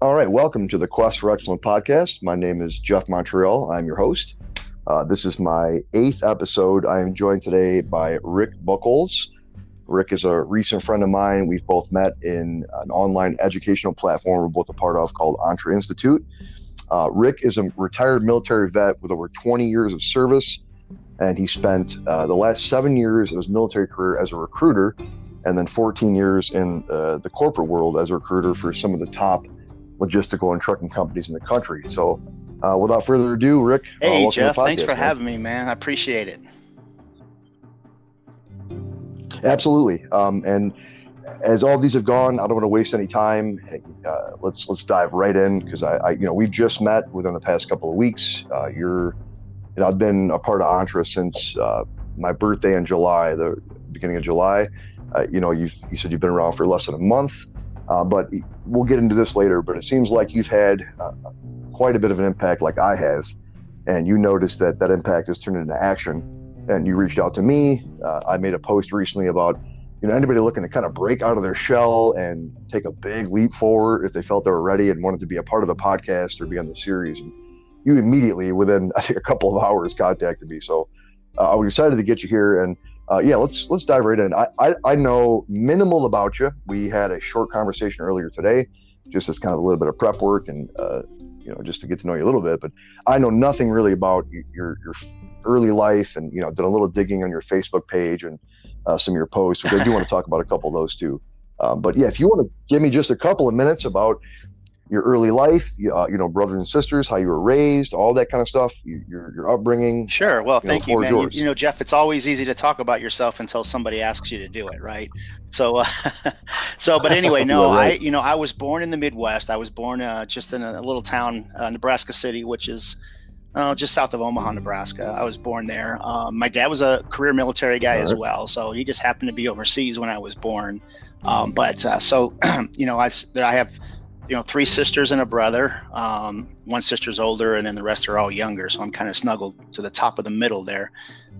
All right, welcome to the Quest for Excellence podcast. My name is Jeff Montreal. I'm your host. This is my 8th episode. I am joined today by Rick Bucholz. Rick is a recent friend of mine. We've both met in an online educational platform we're both a part of called Entre Institute. Rick is a retired military vet with over 20 years of service, and he spent the last 7 years of his military career as a recruiter, and then 14 years in the corporate world as a recruiter for some of the top logistical and trucking companies in the country. So without further ado, Rick, Hey, welcome to the Jeff, thanks podcast, for man. having me, man. I appreciate it. Absolutely. And as all of these have gone, I don't want to waste any time. Let's dive right in, because we've just met within the past couple of weeks. I've been a part of Entre since my birthday in July, the beginning of July. You said you've been around for less than a month. But we'll get into this later, but it seems like you've had quite a bit of an impact like I have, and you noticed that impact has turned into action, and you reached out to me. I made a post recently about anybody looking to kind of break out of their shell and take a big leap forward if they felt they were ready and wanted to be a part of the podcast or be on the series. And you immediately, within I think a couple of hours, contacted me. So I was excited to get you here, and let's dive right in. I know minimal about you. We had a short conversation earlier today, just as kind of a little bit of prep work and just to get to know you a little bit. But I know nothing really about your early life, and did a little digging on your Facebook page and some of your posts, which I do want to talk about a couple of those too. But yeah, if you want to give me just a couple of minutes about your early life, brothers and sisters, how you were raised, all that kind of stuff, your upbringing. Sure. Well, thank you, man. Yours. Jeff, it's always easy to talk about yourself until somebody asks you to do it, right? So, but anyway, no, Yeah, right. I was born in the Midwest. I was born just in a little town, Nebraska City, which is just south of Omaha, Nebraska. I was born there. My dad was a career military guy as well, so he just happened to be overseas when I was born. I have 3 sisters and a brother. One sister's older, and then the rest are all younger. So I'm kind of snuggled to the top of the middle there.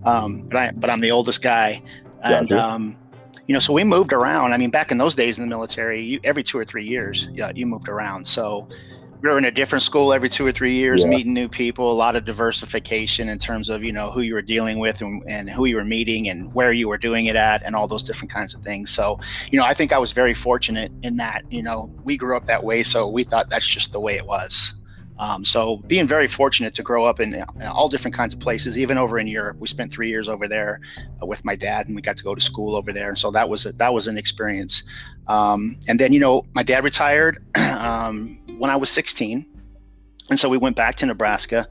But I'm the oldest guy, and Gotcha. so we moved around. I mean, back in those days in the military, every 2 or 3 years, you moved around. So we were in a different school every 2 or 3 years, meeting new people, a lot of diversification in terms of, who you were dealing with and who you were meeting and where you were doing it at and all those different kinds of things. So, I think I was very fortunate in that, we grew up that way. So we thought that's just the way it was. So being very fortunate to grow up in all different kinds of places, even over in Europe. We spent 3 years over there with my dad, and we got to go to school over there. So that was an experience. And then, my dad retired when I was 16. And so we went back to Nebraska.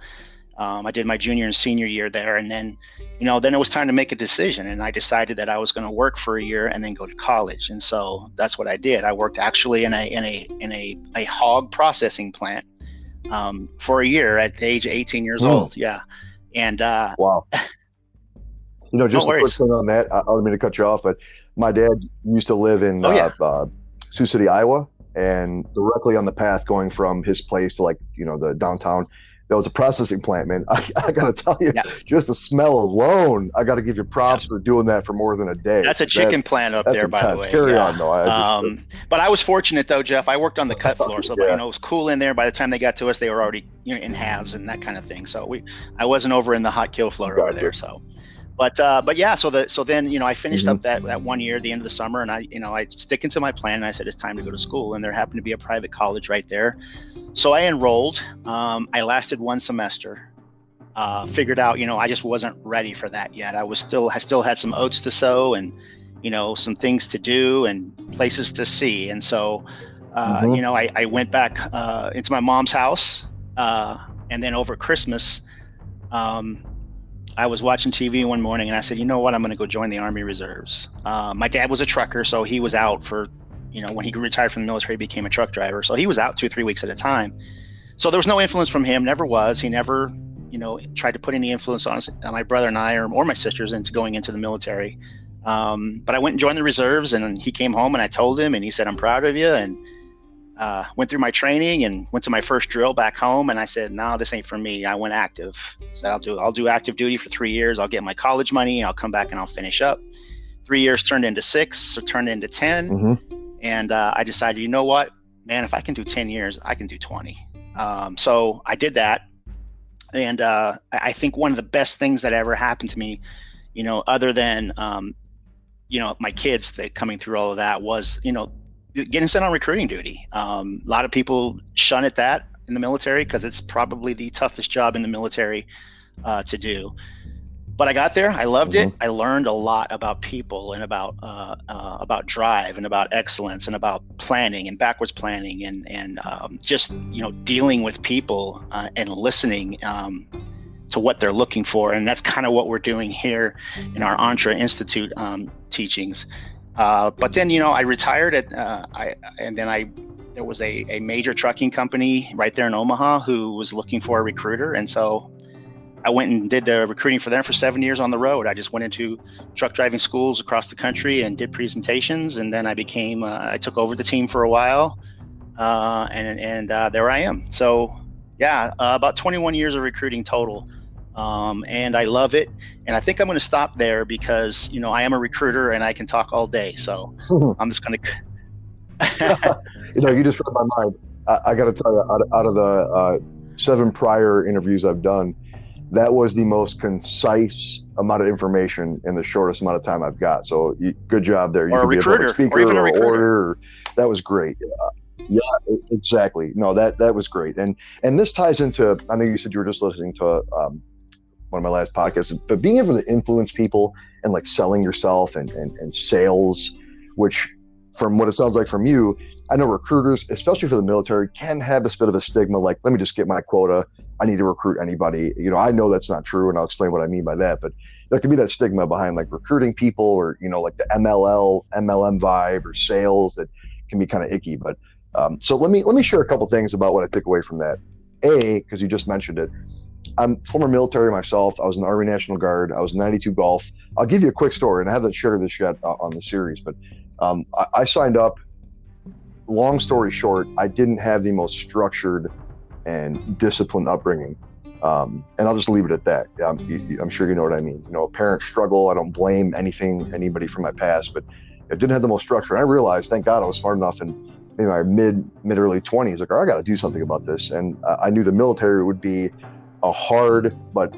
I did my junior and senior year there. And then, then it was time to make a decision. And I decided that I was going to work for a year and then go to college. And so that's what I did. I worked actually in a hog processing plant for a year at the age of 18 years old. Yeah. And wow. Just a quick thing on that. I don't mean to cut you off, but my dad used to live in Sioux City, Iowa, and directly on the path going from his place to the downtown, there was a processing plant, man. I got to tell you, just the smell alone, I got to give you props for doing that for more than a day. That's a chicken plant up there, by the way. Carry on, though. But I was fortunate, though, Jeff. I worked on the cut floor, so it was cool in there. By the time they got to us, they were already in halves and that kind of thing. So I wasn't over in the hot kill floor over there. So. But yeah, so then I finished up that 1 year at the end of the summer, and I sticking to my plan, and I said it's time to go to school, and there happened to be a private college right there, so I enrolled. I lasted 1 semester, figured out I just wasn't ready for that yet. I still had some oats to sow and some things to do and places to see, and so I went back into my mom's house, and then over Christmas. I was watching TV one morning and I said, you know what, I'm going to go join the Army Reserves. My dad was a trucker, so he was out for, when he retired from the military, he became a truck driver. So he was out 2 or 3 weeks at a time. So there was no influence from him, never was. He never, tried to put any influence on us, my brother and I, or my sisters, into going into the military. But I went and joined the reserves, and he came home and I told him, and he said, I'm proud of you. And went through my training and went to my first drill back home, and I said, no, this ain't for me. I went active. I said, I'll do active duty for 3 years. I'll get my college money. I'll come back and I'll finish up. 3 years turned into 6, so turned into 10. And I decided, you know what? man, if I can do 10 years, I can do 20. So I did that. And I think one of the best things that ever happened to me, other than, my kids that coming through all of that was, getting sent on recruiting duty. A lot of people shun at that in the military because it's probably the toughest job in the military to do. But I got there. I loved it. I learned a lot about people and about drive and about excellence and about planning and backwards planning and just dealing with people and listening to what they're looking for. And that's kind of what we're doing here in our Entre Institute teachings. But then I retired there was a major trucking company right there in Omaha who was looking for a recruiter, and so I went and did the recruiting for them for 7 years on the road. I just went into truck driving schools across the country and did presentations. And then I took over the team for a while. And there I am. So yeah, about 21 years of recruiting total. And I love it. And I think I'm going to stop there because, I am a recruiter and I can talk all day. So I'm just going to, you just read my mind. I got to tell you, out of the 7 prior interviews I've done, that was the most concise amount of information in the shortest amount of time I've got. So good job there. Or a recruiter, speaker, or even a recruiter. Orator. That was great. Yeah, exactly. No, that was great. And this ties into, I know you said you were just listening to one of my last podcasts, but being able to influence people and like selling yourself and sales, which from what it sounds like from you, I know recruiters, especially for the military, can have this bit of a stigma, like, let me just get my quota. I need to recruit anybody. I know that's not true, and I'll explain what I mean by that. But there can be that stigma behind like recruiting people, or like the MLM vibe, or sales that can be kind of icky. But so let me share a couple things about what I took away from that. Because you just mentioned it, I'm former military myself. I was in the Army National Guard. I was in 92 Golf. I'll give you a quick story, and I haven't shared this yet on the series, but I signed up. Long story short, I didn't have the most structured and disciplined upbringing. And I'll just leave it at that. I'm sure you know what I mean. A parent struggle. I don't blame anybody from my past, but I didn't have the most structure. And I realized, thank God I was smart enough in my mid early 20s, like, I got to do something about this. And I knew the military would be a hard but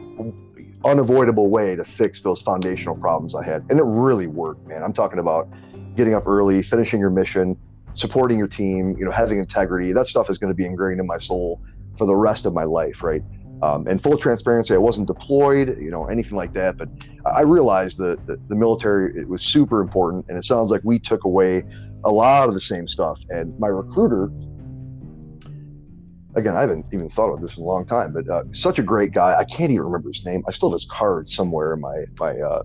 unavoidable way to fix those foundational problems I had. And it really worked, man. I'm talking about getting up early, finishing your mission, supporting your team, having integrity. That stuff is going to be ingrained in my soul for the rest of my life, right? And full transparency, I wasn't deployed, anything like that. But I realized that the military, it was super important. And it sounds like we took away a lot of the same stuff. And my recruiter, again, I haven't even thought of this in a long time, but such a great guy. I can't even remember his name. I still have his card somewhere in my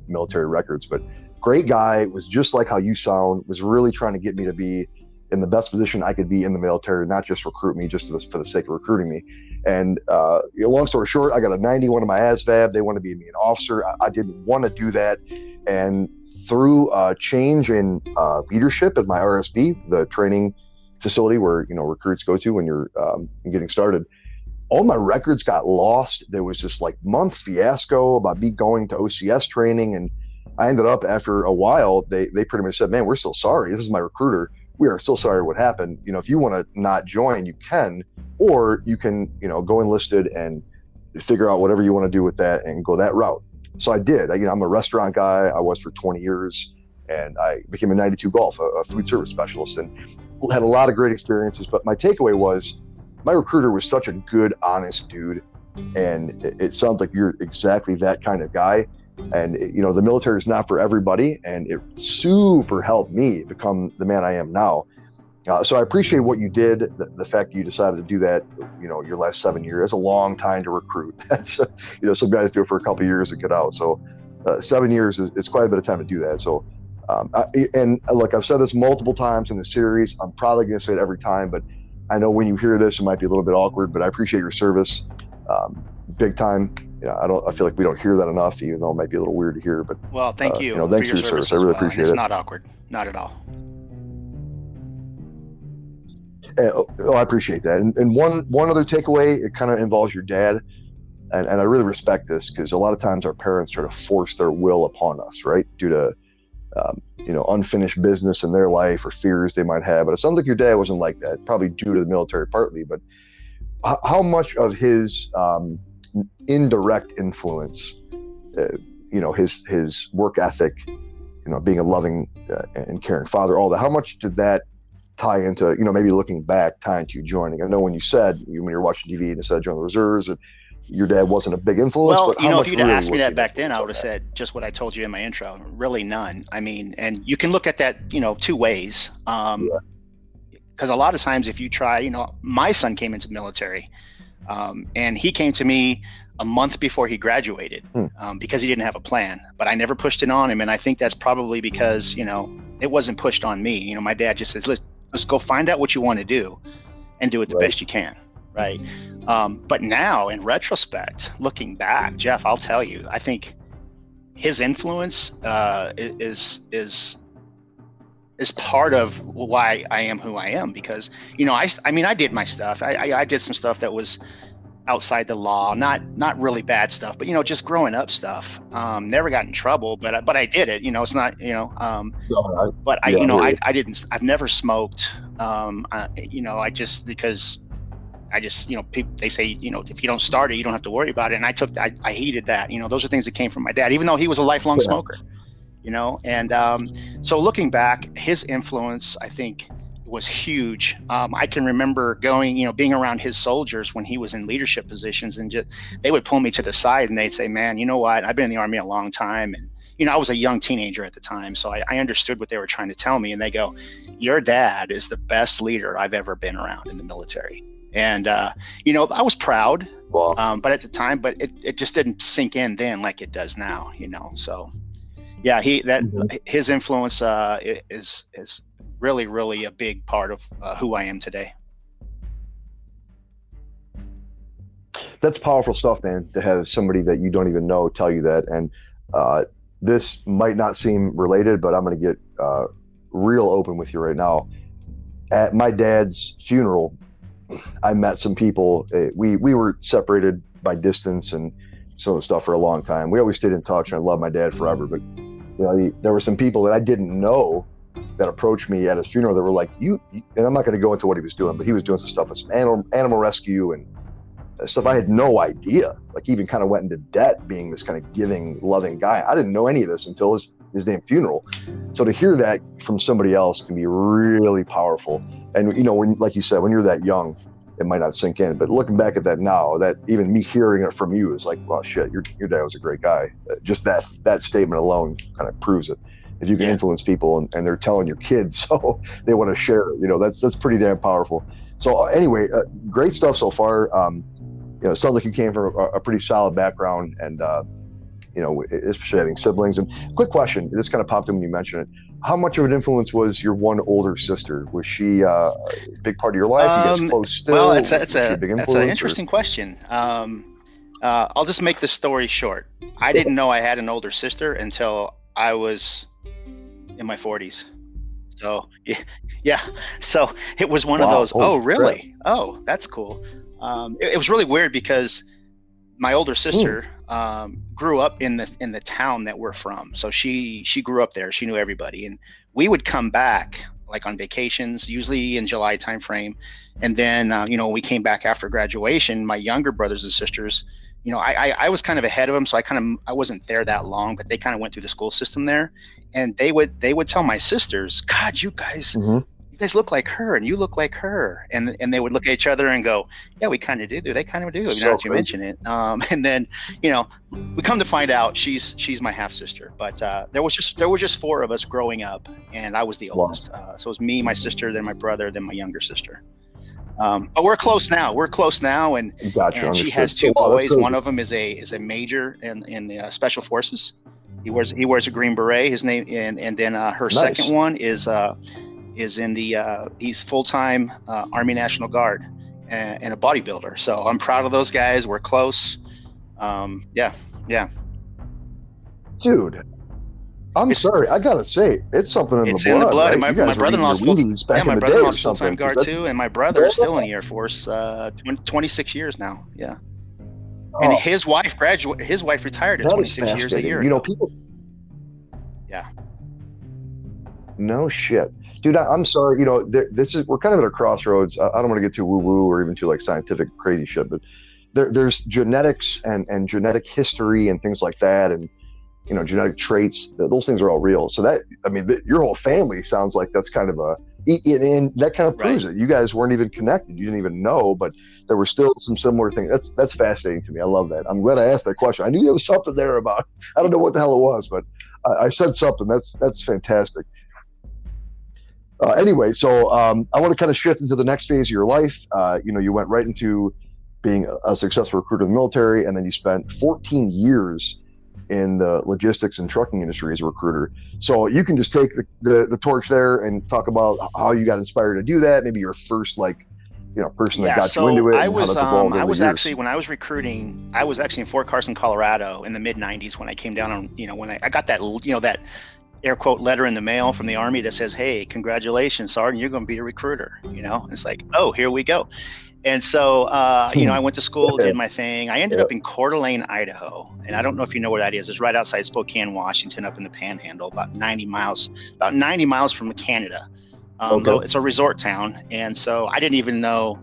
military records, but great guy, was just like how you sound, was really trying to get me to be in the best position I could be in the military, not just recruit me just for the sake of recruiting me. And long story short, I got a 91 on my ASVAB. They wanted me to be an officer. I didn't want to do that. And through change in leadership at my RSB, the training facility where recruits go to when you're getting started, all my records got lost. There was this like month fiasco about me going to OCS training, and I ended up, after a while, they pretty much said, man, we're so sorry. This is my recruiter. We are so sorry what happened. If you want to not join, you can, or you can, go enlisted and figure out whatever you want to do with that and go that route. So I did. I'm a restaurant guy. I was for 20 years, and I became a 92 Golf, a food service specialist, and had a lot of great experiences. But my takeaway was, my recruiter was such a good, honest dude. And it sounds like you're exactly that kind of guy. And the military is not for everybody, and it super helped me become the man I am now. So I appreciate what you did. The fact that you decided to do that, your last 7 years, that's a long time to recruit. That's, some guys do it for a couple of years to get out. So 7 years is quite a bit of time to do that. So, and look, I've said this multiple times in the series. I'm probably going to say it every time, but I know when you hear this, it might be a little bit awkward, but I appreciate your service, big time. I feel like we don't hear that enough, even though it might be a little weird to hear. But well, thank you. Thanks for your service. I really appreciate it. It's not awkward, not at all. I appreciate that. And one other takeaway, it kind of involves your dad, and I really respect this, because a lot of times our parents try to force their will upon us, right? Due to unfinished business in their life or fears they might have. But it sounds like your dad wasn't like that, probably due to the military partly. But how much of his indirect influence, his work ethic, being a loving and caring father, all that, how much did that tie into, maybe looking back, tying to you joining? I know when you said, when you're watching TV and you said join the reserves, and your dad wasn't a big influence. Well, but if you'd asked me that back then, I would have said just what I told you in my intro. Really none. I mean, and you can look at that, two ways. Because a lot of times if you try, my son came into the military and he came to me a month before he graduated because he didn't have a plan, but I never pushed it on him. And I think that's probably because, it wasn't pushed on me. My dad just says, let's go find out what you want to do and do it the best you can. Right. But now in retrospect, looking back, Jeff, I'll tell you, I think his influence is part of why I am who I am, because, I did my stuff. I did some stuff that was outside the law, not really bad stuff, but, just growing up stuff. Never got in trouble, but I did it, it's not, but I've never smoked. People, they say, if you don't start it, you don't have to worry about it. And I heeded that, those are things that came from my dad, even though he was a lifelong smoker, and so looking back, his influence, I think, was huge. I can remember going, being around his soldiers when he was in leadership positions, and they would pull me to the side and they'd say, man, you know what? I've been in the Army a long time. And, I was a young teenager at the time. So I understood what they were trying to tell me. And they go, your dad is the best leader I've ever been around in the military. And, I was proud, but at the time, but it just didn't sink in then like it does now, so yeah, his influence is really, really a big part of who I am today. That's powerful stuff, man, to have somebody that you don't even know tell you that. And this might not seem related, but I'm going to get real open with you right now. At my dad's funeral, I met some people. We were separated by distance and some of the stuff for a long time. We always stayed in touch, and I love my dad forever. But there were some people that I didn't know that approached me at his funeral that were like, and I'm not going to go into what he was doing, but he was doing some stuff with some animal rescue and stuff I had no idea. Like, he even kind of went into debt being this kind of giving, loving guy. I didn't know any of this until his damn funeral. So to hear that from somebody else can be really powerful. And, when, like you said, when you're that young, it might not sink in. But looking back at that now, that even me hearing it from you is like, well, shit, your dad was a great guy. Just that statement alone kind of proves it. If you can influence people and they're telling your kids, so they want to share it, that's pretty damn powerful. So anyway, great stuff so far. It sounds like you came from a pretty solid background, and especially having siblings. And quick question, this kind of popped in when you mentioned it. How much of an influence was your one older sister? Was she a big part of your life? You guys close still? Well, that's an interesting question. I'll just make the story short. I didn't know I had an older sister until I was in my 40s. So yeah. So it was one of those, oh, really? Crap. Oh, that's cool. It was really weird because my older sister grew up in the town that we're from. So she grew up there. She knew everybody, and we would come back like on vacations, usually in July timeframe. And then we came back after graduation. My younger brothers and sisters, I was kind of ahead of them, so I wasn't there that long, but they kind of went through the school system there, and they would tell my sisters, God, you guys look like her, and you look like her, and they would look at each other and go, yeah, we kind of do. They kind of do. Now that you mention it, and then we come to find out she's my half sister. But there were just four of us growing up, and I was the oldest. So it was me, my sister, then my brother, then my younger sister. But we're close now. And she has two boys. One of them is a major in the special forces. He wears a green beret. His name, and then her second one is in the he's full-time Army National Guard and a bodybuilder. So I'm proud of those guys. We're close. Yeah. Dude, I'm sorry. I gotta say, it's something in the blood. It's in the blood. Right? My brother-in-law's full-time guard too, and my brother is still in the Air Force. 26 years now. Yeah. And his wife retired at 26 years a year ago. People. Yeah. No shit, dude. I'm sorry. You know, we're kind of at a crossroads. I don't want to get too woo woo or even too like scientific crazy shit, but there's genetics and genetic history and things like that, and you know, genetic traits. Those things are all real. So that, I mean, your whole family sounds like that's kind of and that kind of proves it. You guys weren't even connected. You didn't even know, but there were still some similar things. That's fascinating to me. I love that. I'm glad I asked that question. I knew there was something there about, I don't know what the hell it was, but I said something. That's fantastic. Anyway, so I want to kind of shift into the next phase of your life. You know, you went right into being a successful recruiter in the military, and then you spent 14 years in the logistics and trucking industry as a recruiter. So you can just take the torch there and talk about how you got inspired to do that. Maybe your first person that got you into it. I was actually, when I was recruiting, I was actually in Fort Carson, Colorado in the mid 90s when I came down on, when I got that, that air quote letter in the mail from the Army that says, "Hey, congratulations, Sergeant, you're going to be a recruiter." It's like, oh, here we go. And so, I went to school, did my thing. I ended up in Coeur d'Alene, Idaho. And I don't know if you know where that is. It's right outside Spokane, Washington, up in the Panhandle, about 90 miles from Canada. It's a resort town. And so I didn't even know,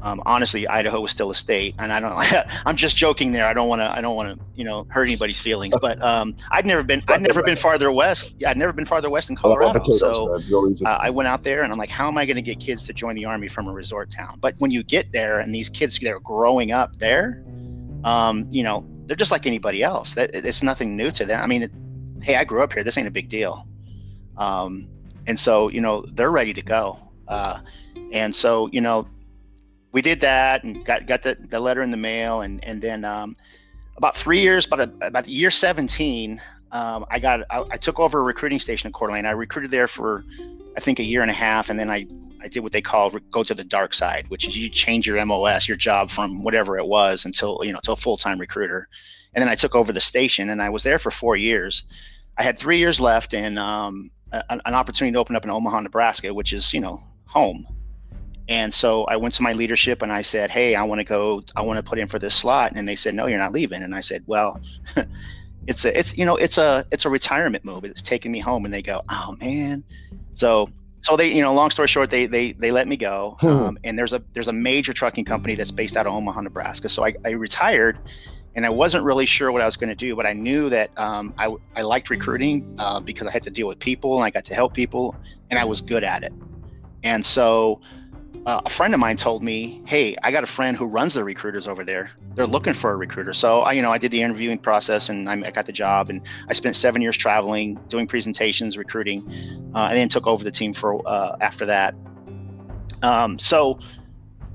honestly, Idaho was still a state. And I'm just joking there. I don't want to, hurt anybody's feelings, but I'd never been farther west. Yeah, I'd never been farther west than Colorado. So I went out there and I'm like, how am I going to get kids to join the Army from a resort town? But when you get there and these kids, they're growing up there, they're just like anybody else. It's nothing new to them. I mean, hey, I grew up here. This ain't a big deal. And so, they're ready to go. And so, we did that and got the letter in the mail. And then about 3 years, about year 17, I took over a recruiting station in Coeur d'Alene. I recruited there for, I think, a year and a half. And then I did what they call go to the dark side, which is you change your MOS, your job, from whatever it was until a full-time recruiter. And then I took over the station and I was there for 4 years. I had 3 years left and an opportunity to open up in Omaha, Nebraska, which is, home. And so I went to my leadership and I said, "Hey, I want to put in for this slot." And they said, "No, you're not leaving." And I said, "Well, it's a retirement move. It's taking me home." And they go, "Oh man." So they, long story short, they let me go. And there's a major trucking company that's based out of Omaha, Nebraska. So I retired and I wasn't really sure what I was going to do, but I knew that I liked recruiting because I had to deal with people and I got to help people and I was good at it. And so a friend of mine told me, "Hey, I got a friend who runs the recruiters over there. They're looking for a recruiter." So I did the interviewing process and I got the job, and I spent 7 years traveling, doing presentations, recruiting, and then took over the team for after that. So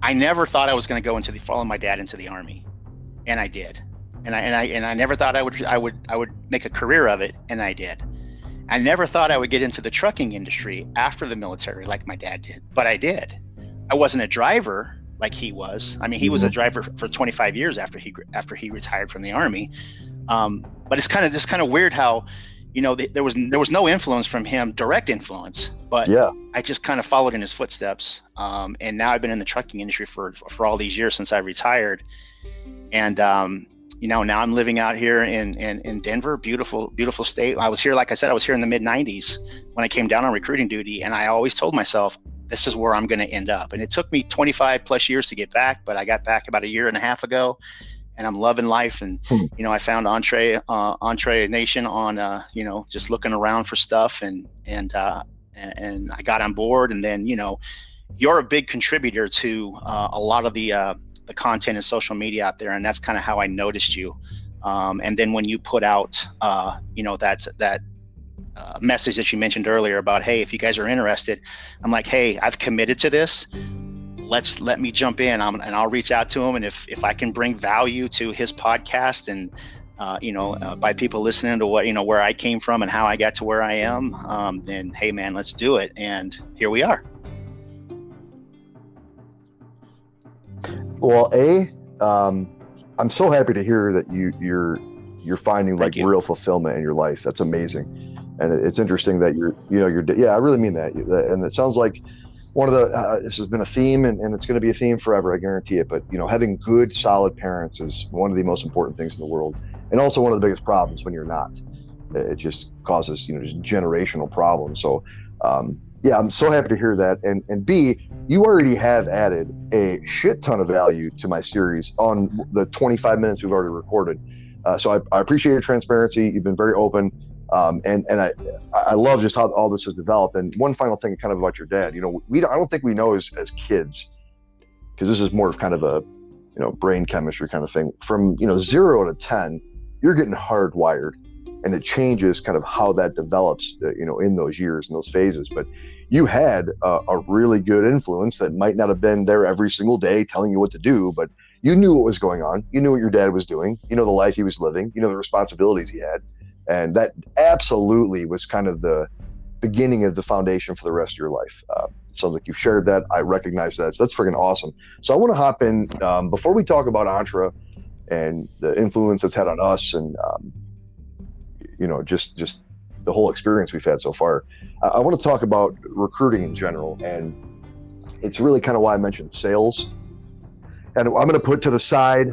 I never thought I was going to go follow my dad into the Army, and I did. And I never thought I would make a career of it, and I did. I never thought I would get into the trucking industry after the military like my dad did, but I did. I wasn't a driver like he was. I mean, he was a driver for 25 years after he retired from the Army. But it's kind of weird how, there was no influence from him, direct influence, but I just kind of followed in his footsteps. And now I've been in the trucking industry for all these years since I retired. And, now I'm living out here in Denver, beautiful, beautiful state. I was here, like I said, I was here in the mid 90s when I came down on recruiting duty. And I always told myself, this is where I'm going to end up. And it took me 25 plus years to get back, but I got back about a year and a half ago and I'm loving life. And, I found Entree Nation on, just looking around for stuff and I got on board. And then, you're a big contributor to a lot of the content and social media out there. And that's kind of how I noticed you. And then when you put out, that message that you mentioned earlier about, hey, if you guys are interested, I'm like, hey, I've committed to this. Let me jump in and I'll reach out to him. And if I can bring value to his podcast and, by people listening to what, where I came from and how I got to where I am, then, hey man, let's do it. And here we are. Well, I'm so happy to hear that you're finding real fulfillment in your life. That's amazing. And it's interesting that I really mean that. And it sounds like one of the, this has been a theme and it's going to be a theme forever. I guarantee it. But, having good, solid parents is one of the most important things in the world. And also one of the biggest problems when you're not. It just causes, just generational problems. So, yeah, I'm so happy to hear that. And B, you already have added a shit ton of value to my series on the 25 minutes we've already recorded. So I appreciate your transparency. You've been very open. And I love just how all this has developed. And one final thing kind of about your dad, I don't think we know as kids, because this is more of kind of a, brain chemistry kind of thing. From, 0 to 10, you're getting hardwired. And it changes kind of how that develops, in those years and those phases. But you had a really good influence that might not have been there every single day telling you what to do, but you knew what was going on. You knew what your dad was doing. You know the life he was living. You know the responsibilities he had. And that absolutely was kind of the beginning of the foundation for the rest of your life. It sounds like you've shared that. I recognize that. So that's freaking awesome. So I want to hop in before we talk about Entre and the influence it's had on us and, just the whole experience we've had so far. I want to talk about recruiting in general, and it's really kind of why I mentioned sales. And I'm going to put to the side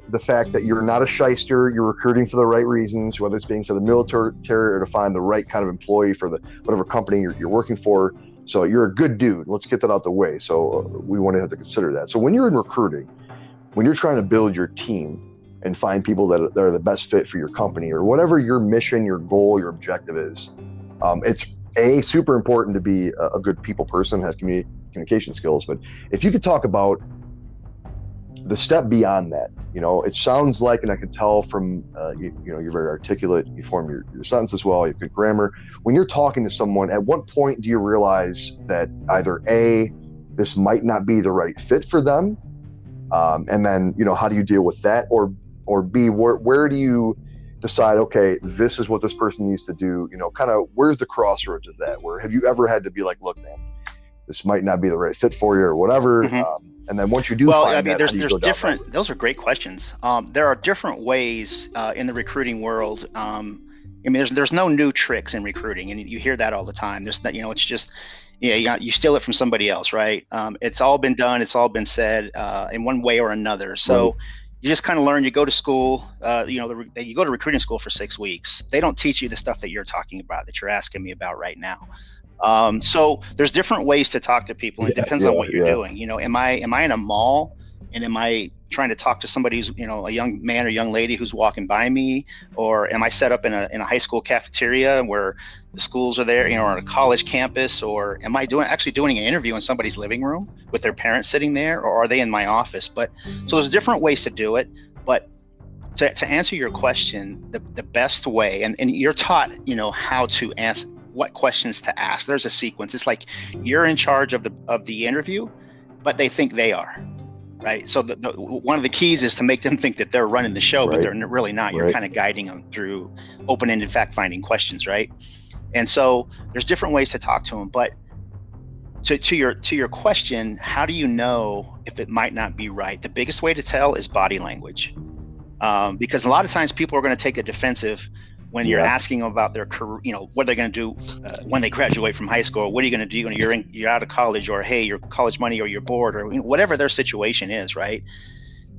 the fact that you're not a shyster. You're recruiting for the right reasons, whether it's being for the military or to find the right kind of employee for the whatever company you're working for. So you're a good dude. Let's get that out the way. So we want to have to consider that. So when you're in recruiting, when you're trying to build your team and find people that are the best fit for your company or whatever your mission, your goal, your objective is, it's super important to be a good people person, has communication skills. But if you could talk about the step beyond that, it sounds like, and I can tell from, you're very articulate, you form your sentences well, you have good grammar. When you're talking to someone, at what point do you realize that either A, this might not be the right fit for them? And then, how do you deal with that? Or B, where do you decide, okay, this is what this person needs to do? Kind of where's the crossroads of that? Where have you ever had to be like, look, man, this might not be the right fit for you or whatever? Mm-hmm. And then once you do find that, there's different. Those are great questions. There are different ways in the recruiting world. There's no new tricks in recruiting, and you hear that all the time. There's not, it's just, you steal it from somebody else, right? It's all been done. It's all been said in one way or another. So. Right. You just kind of learn. You go to school. You go to recruiting school for 6 weeks. They don't teach you the stuff that you're talking about, that you're asking me about right now. So there's different ways to talk to people. It depends on what you're doing. Am I in a mall and am I trying to talk to somebody who's, a young man or young lady who's walking by me, or am I set up in a high school cafeteria where the schools are there, or on a college campus, or am I actually doing an interview in somebody's living room with their parents sitting there, or are they in my office? But so there's different ways to do it. But to answer your question, the best way, and you're taught, how to answer, what questions to ask. There's a sequence. It's like you're in charge of the interview, but they think they are. Right. So one of the keys is to make them think that they're running the show, but they're really not. You're kind of guiding them through open-ended fact-finding questions. Right. And so there's different ways to talk to them. But to your question, how do you know if it might not be right? The biggest way to tell is body language, because a lot of times people are going to take the defensive when you're asking them about their career, what they're going to do when they graduate from high school, or what are you going to do when you're out of college, or hey, your college money, or you're bored, or whatever their situation is, right?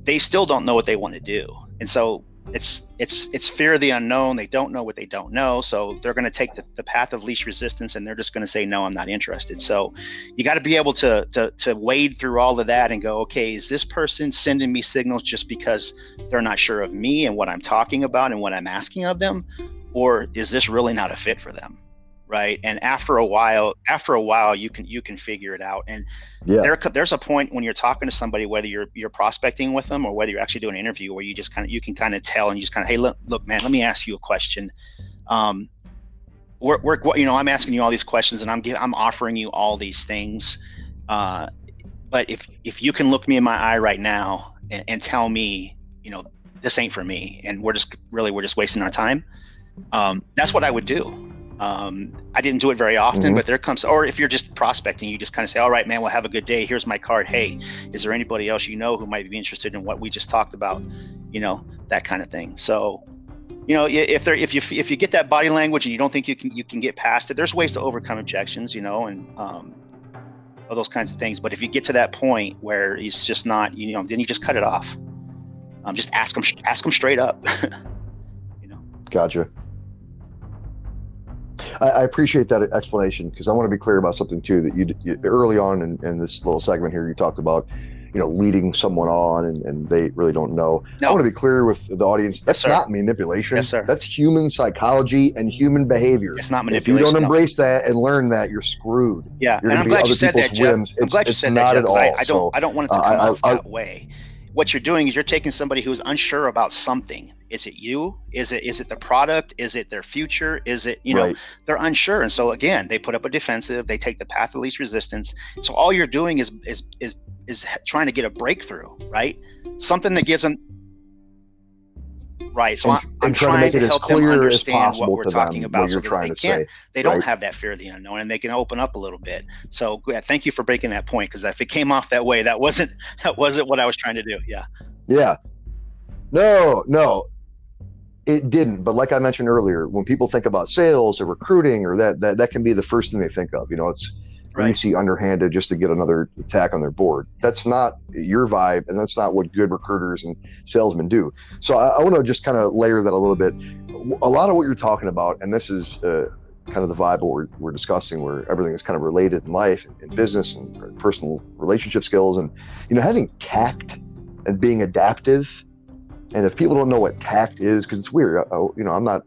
They still don't know what they want to do, and so it's fear of the unknown. They don't know what they don't know, so they're going to take the path of least resistance, and they're just going to say, no, I'm not interested. So you got to be able to wade through all of that and go, okay, is this person sending me signals just because they're not sure of me and what I'm talking about and what I'm asking of them, or is this really not a fit for them? Right. And after a while, you can figure it out. And there's a point when you're talking to somebody, whether you're prospecting with them or whether you're actually doing an interview, where you can kind of tell, and you just kind of, hey, look, man, let me ask you a question. I'm asking you all these questions, and I'm offering you all these things. But if you can look me in my eye right now and tell me, this ain't for me, and we're just wasting our time. That's what I would do. I didn't do it very often, but there comes, or if you're just prospecting, you just kind of say, all right, man, well, have a good day. Here's my card. Hey, is there anybody else who might be interested in what we just talked about? That kind of thing. So, if you get that body language and you don't think you can get past it, there's ways to overcome objections, and all those kinds of things. But if you get to that point where it's just not, then you just cut it off. Just ask them straight up. Gotcha. I appreciate that explanation, because I want to be clear about something too, that you early on in this little segment here, you talked about, leading someone on, and they really don't know. I No. want to be clear with the audience. Yes, That's sir. not manipulation. Yes, sir. That's human psychology and human behavior. It's not If you manipulation. don't embrace that and learn that, you're screwed. Yeah, You're and going I'm to be glad other you said people's that, Jeff. whims. I'm glad you It's said not that, Jeff, at because all. I don't want it to come off that way. What you're doing is you're taking somebody who's unsure about something. Is it you? Is it the product? Is it their future? Is it, Right. they're unsure. And so again, they put up a defensive, they take the path of least resistance. So all you're doing is trying to get a breakthrough, right? Something that gives them, right. So I'm trying to make it as help them understand what we're talking about, so that they don't have that fear of the unknown, and they can open up a little bit. So thank you for breaking that point, because if it came off that way, that wasn't what I was trying to do. Yeah. Yeah. No, it didn't. But like I mentioned earlier, when people think about sales or recruiting, or that can be the first thing they think of. It's when you see underhanded just to get another attack on their board. That's not your vibe, and that's not what good recruiters and salesmen do. So I want to just kind of layer that a little bit. A lot of what you're talking about, and this is kind of the vibe what we're discussing, where everything is kind of related in life and business and personal relationship skills, and having tact and being adaptive. And if people don't know what tact is, because it's weird, I'm not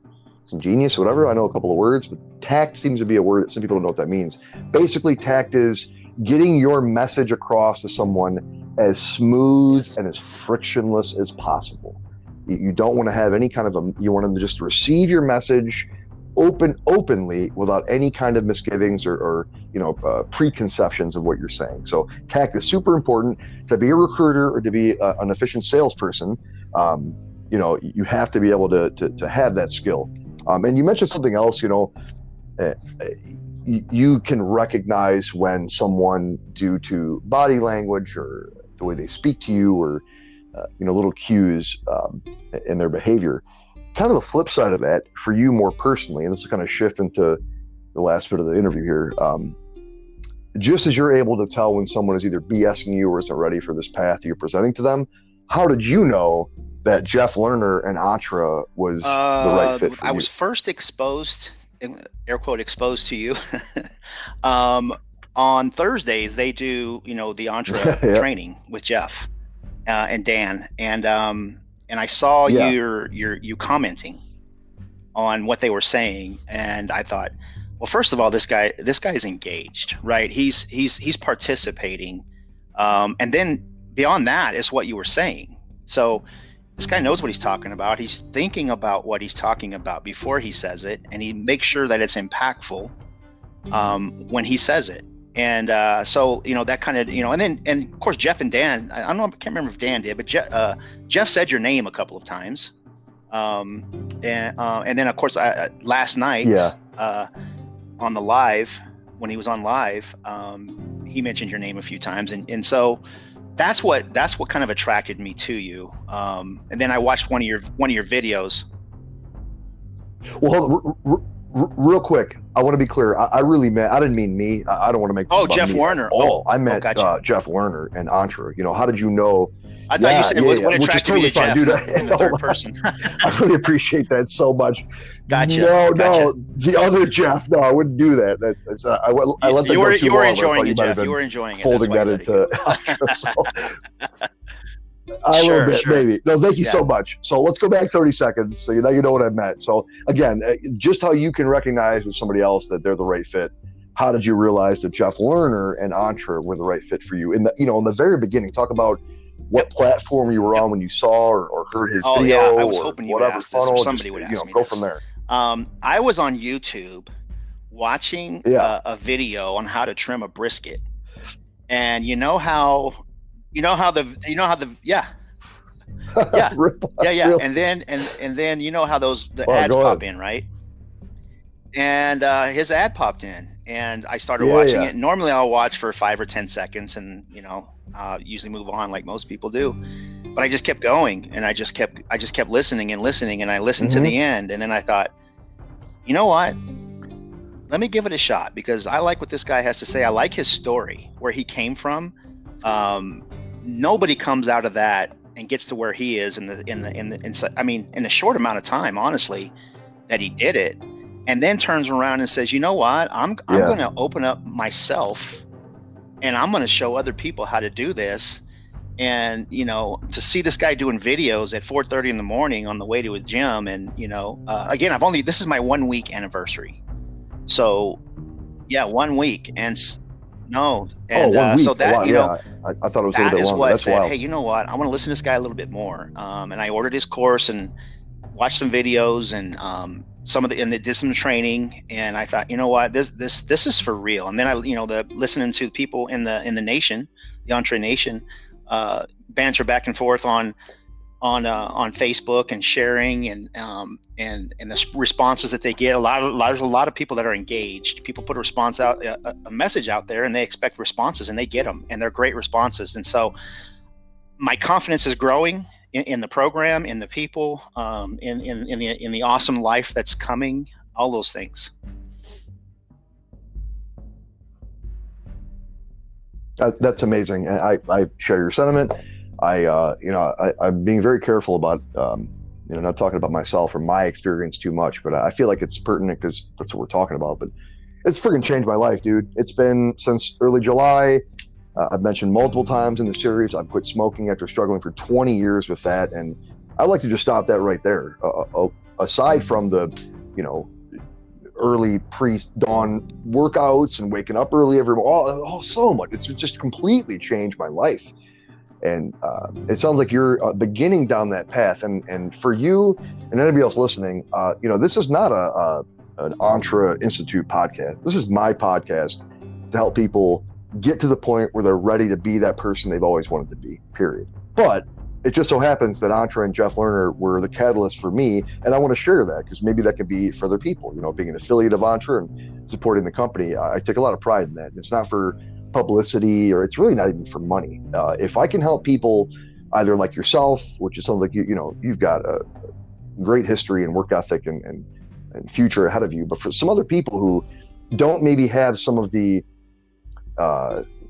some genius or whatever, I know a couple of words, but tact seems to be a word that some people don't know what that means. Basically, tact is getting your message across to someone as smooth and as frictionless as possible. You don't want to have any kind of you want them to just receive your message openly, without any kind of misgivings or preconceptions of what you're saying. So tact is super important. To be a recruiter or to be an efficient salesperson, you have to be able to have that skill. And you mentioned something else. You can recognize when someone, due to body language or the way they speak to you, or little cues in their behavior. Kind of the flip side of that for you more personally, and this will kind of shift into the last bit of the interview here. Just as you're able to tell when someone is either BSing you or isn't ready for this path you're presenting to them, how did you know that Jeff Lerner and Atra was the right fit for you? I was first exposed, air quote, exposed to you. On Thursdays, they do, the Atra training with Jeff and Dan. And I saw you commenting on what they were saying, and I thought, well, first of all, this guy is engaged, right? He's participating, and then beyond that is what you were saying. So this guy knows what he's talking about. He's thinking about what he's talking about before he says it, and he makes sure that it's impactful when he says it. And so that kind of and of course Jeff and Dan, I can't remember if Dan did, but Jeff said your name a couple of times, and then of course last night on the live, when he was on live, he mentioned your name a few times, and so that's what kind of attracted me to you. And then I watched one of your videos. Well, real quick, I want to be clear. I really meant, I didn't mean me. I don't want to make this about Jeff me Lerner. I meant gotcha. Jeff Lerner and Atra. How did you know? I thought you said what attracted me to Jeff in the third person. I really appreciate that so much. Gotcha. No, the other Jeff. No, I wouldn't do that. I let that go too you were long. enjoying it, Jeff. You were enjoying it. Folding that into Atra. A little bit, maybe. No, thank you so much. So let's go back 30 seconds. So you know what I meant. So again, just how you can recognize with somebody else that they're the right fit. How did you realize that Jeff Lerner and Atra were the right fit for you? In the very beginning, talk about what platform you were on when you saw or heard his video. I was hoping you whatever would ask funnel. This, or somebody would ask me go this. from there. I was on YouTube watching a video on how to trim a brisket, and and then how the ads pop in, right? And his ad popped in, and I started watching it. Normally I'll watch for 5 or 10 seconds and usually move on like most people do, but I just kept going, and I just kept listening, and I listened to the end, and then I thought, you know what, let me give it a shot, because I like what this guy has to say. I like his story, where he came from. Nobody comes out of that and gets to where he is in the short amount of time, honestly, that he did it. and then turns around and says, you know what, I'm going to open up myself, and I'm going to show other people how to do this. And, you know, to see this guy doing videos at 4:30 in the morning on the way to his gym. And, you know, again, this is my 1 week anniversary. So yeah, 1 week. And no. And 1 week. so that, you know, I thought it was a little bit longer. That's said, wild. hey, you know what, I want to listen to this guy a little bit more. And I ordered his course and watched some videos and and they did some training, and I thought, you know what, this is for real. And then I, you know, listening to people in the nation, the Entre Nation, banter back and forth on Facebook and sharing and the responses that they get. There's a lot of people that are engaged. People put a response out, a message out there, and they expect responses, and they get them, and they're great responses. And so my confidence is growing in the program, in the people, in the awesome life that's coming, all those things. That's amazing. And I share your sentiment. I'm being very careful about, not talking about myself or my experience too much, but I feel like it's pertinent because that's what we're talking about. But it's freaking changed my life, dude. It's been since early July. I've mentioned multiple times in the series, I've quit smoking after struggling for 20 years with that. And I'd like to just stop that right there. Aside from the, early pre-dawn workouts and waking up early every morning, so much. It's just completely changed my life. And it sounds like you're beginning down that path. And for you and anybody else listening, this is not an Entre Institute podcast. This is my podcast to help people get to the point where they're ready to be that person they've always wanted to be, period. But it just so happens that Entre and Jeff Lerner were the catalyst for me, and I want to share that because maybe that could be for other people. Being an affiliate of Entre and supporting the company, I take a lot of pride in that. And it's not for publicity, or it's really not even for money. If I can help people, either like yourself, which it sounds like you've got a great history and work ethic and future ahead of you, but for some other people who don't maybe have some of the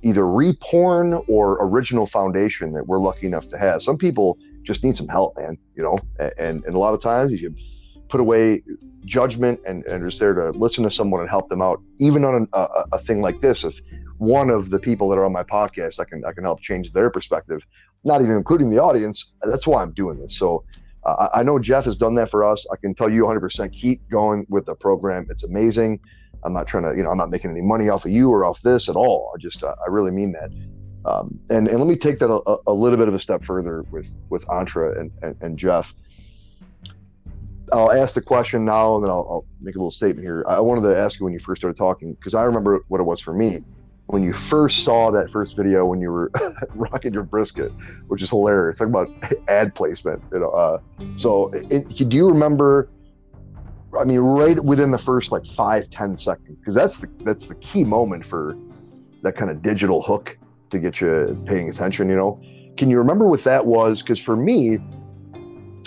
either re-porn or original foundation that we're lucky enough to have. Some people just need some help, man, and a lot of times you put away judgment and are just there to listen to someone and help them out, even on a thing like this. If one of the people that are on my podcast, I can help change their perspective, not even including the audience. That's why I'm doing this. So I know Jeff has done that for us. I can tell you 100%, keep going with the program. It's amazing. I'm not trying to, I'm not making any money off of you or off this at all. I really mean that. And let me take that a little bit of a step further with Entre and Jeff. I'll ask the question now, and then I'll make a little statement here. I wanted to ask you when you first started talking, because I remember what it was for me when you first saw that first video when you were rocking your brisket, which is hilarious. Talk about ad placement, So do you remember? I mean, right within the first 5-10 seconds, because that's the key moment for that kind of digital hook to get you paying attention. Can you remember what that was? Because for me,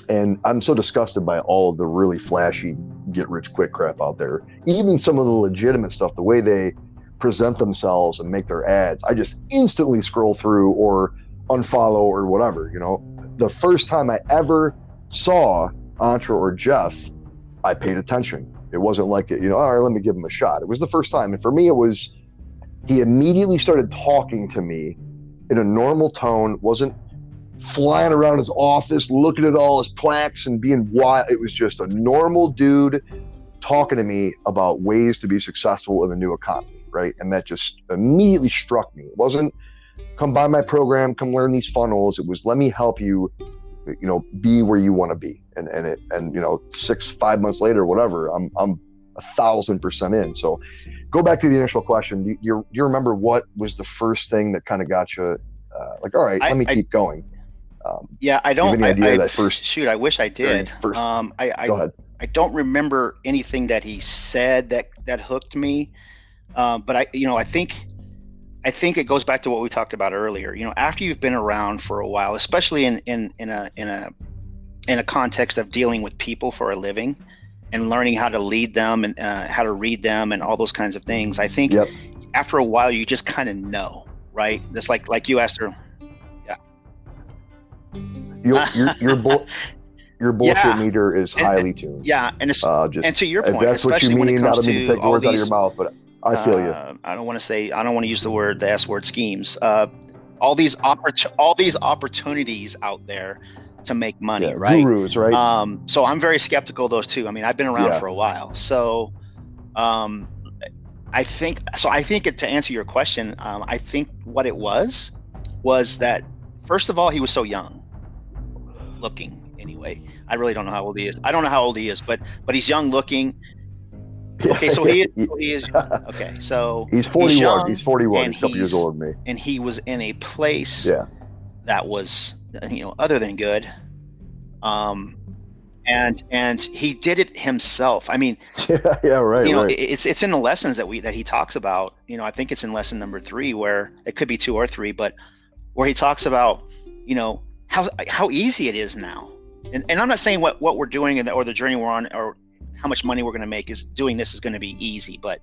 and I'm so disgusted by all of the really flashy get rich quick crap out there, even some of the legitimate stuff, the way they present themselves and make their ads, I just instantly scroll through or unfollow or whatever. The first time I ever saw Entre or Jeff, I paid attention. It wasn't like, all right, let me give him a shot. It was the first time. And for me, it was, he immediately started talking to me in a normal tone, wasn't flying around his office, looking at all his plaques and being wild. It was just a normal dude talking to me about ways to be successful in the new economy, right? And that just immediately struck me. It wasn't, come buy my program, come learn these funnels. It was, let me help you, be where you want to be. And 5 months later, whatever, I'm 1,000% in. So go back to the initial question. Do you remember what was the first thing that kind of got you all right, let me keep going? I don't. Have any idea that first? Shoot, I wish I did. Go ahead. I don't remember anything that he said that hooked me. But I think it goes back to what we talked about earlier. After you've been around for a while, especially in a context of dealing with people for a living and learning how to lead them and how to read them and all those kinds of things, I think after a while you just kind of know, right? That's like you asked her. Yeah. your bullshit Yeah. meter is And, highly tuned. yeah, and it's, Just and to your if point, that's what you especially when it mean, I comes don't mean to to take all words out of your these, mouth, but I feel you. I don't want to use the S word schemes. All these opportunities out there to make money, Yeah, right? gurus, right? So I'm very skeptical of those too. I mean, I've been around for a while, so I think to answer your question, I think what it was that, first of all, he was so young looking. Anyway, I really don't know how old he is. I don't know how old he is, but he's young looking. Okay, so he is young. Okay, so he's 41. He's young, he's 41. and He's a couple years older than me. and he was in a place Yeah. that was, other than good. And he did it himself. I mean, yeah, right. It's in the lessons that he talks about. I think it's in lesson number 3, where it could be 2 or 3, but where he talks about, how easy it is now. And I'm not saying what we're doing or the journey we're on or how much money we're going to make is going to be easy, but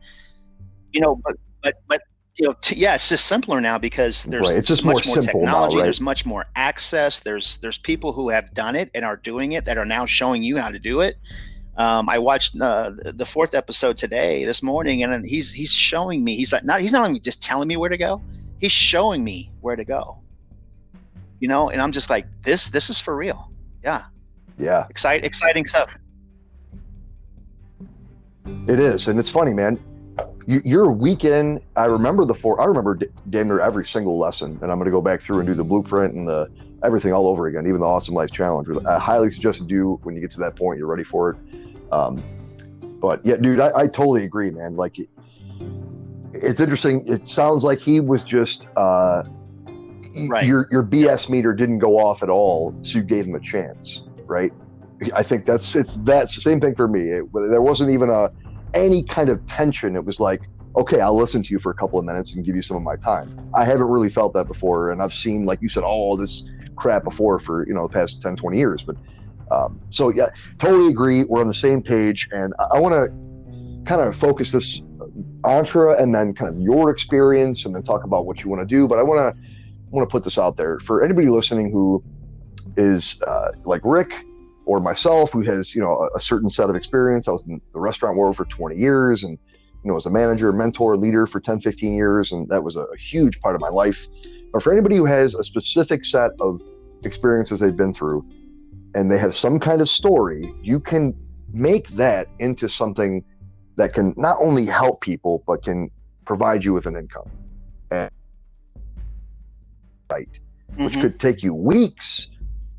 it's just simpler now because there's it's just much more technology. now, right? There's much more access. There's people who have done it and are doing it that are now showing you how to do it. I watched the 4th episode this morning, and he's showing me. He's not only just telling me where to go, he's showing me where to go. And I'm just like, this is for real. Yeah. Exciting stuff. It is, and it's funny, man. You're a weekend. I remember damn near every single lesson, and I'm going to go back through and do the blueprint and everything all over again, even the Awesome Life Challenge. I highly suggest you do when you get to that point. You're ready for it. But yeah, dude, I totally agree, man. Like, it's interesting. It sounds like he was just right. Your BS meter didn't go off at all, so you gave him a chance, right? I think that's the same thing for me. There wasn't even any kind of tension. It was like, okay, I'll listen to you for a couple of minutes and give you some of my time. I haven't really felt that before, and I've seen, like you said, all this crap before for the past 10, 20 years. But so yeah, totally agree. We're on the same page, and I want to kind of focus this mantra and then kind of your experience, and then talk about what you want to do. But I want to put this out there for anybody listening who is like Rick or myself, who has a certain set of experience. I was in the restaurant world for 20 years, and as a manager, mentor, leader for 10, 15 years, and that was a huge part of my life. But for anybody who has a specific set of experiences they've been through, and they have some kind of story, you can make that into something that can not only help people, but can provide you with an income. And which could take you weeks.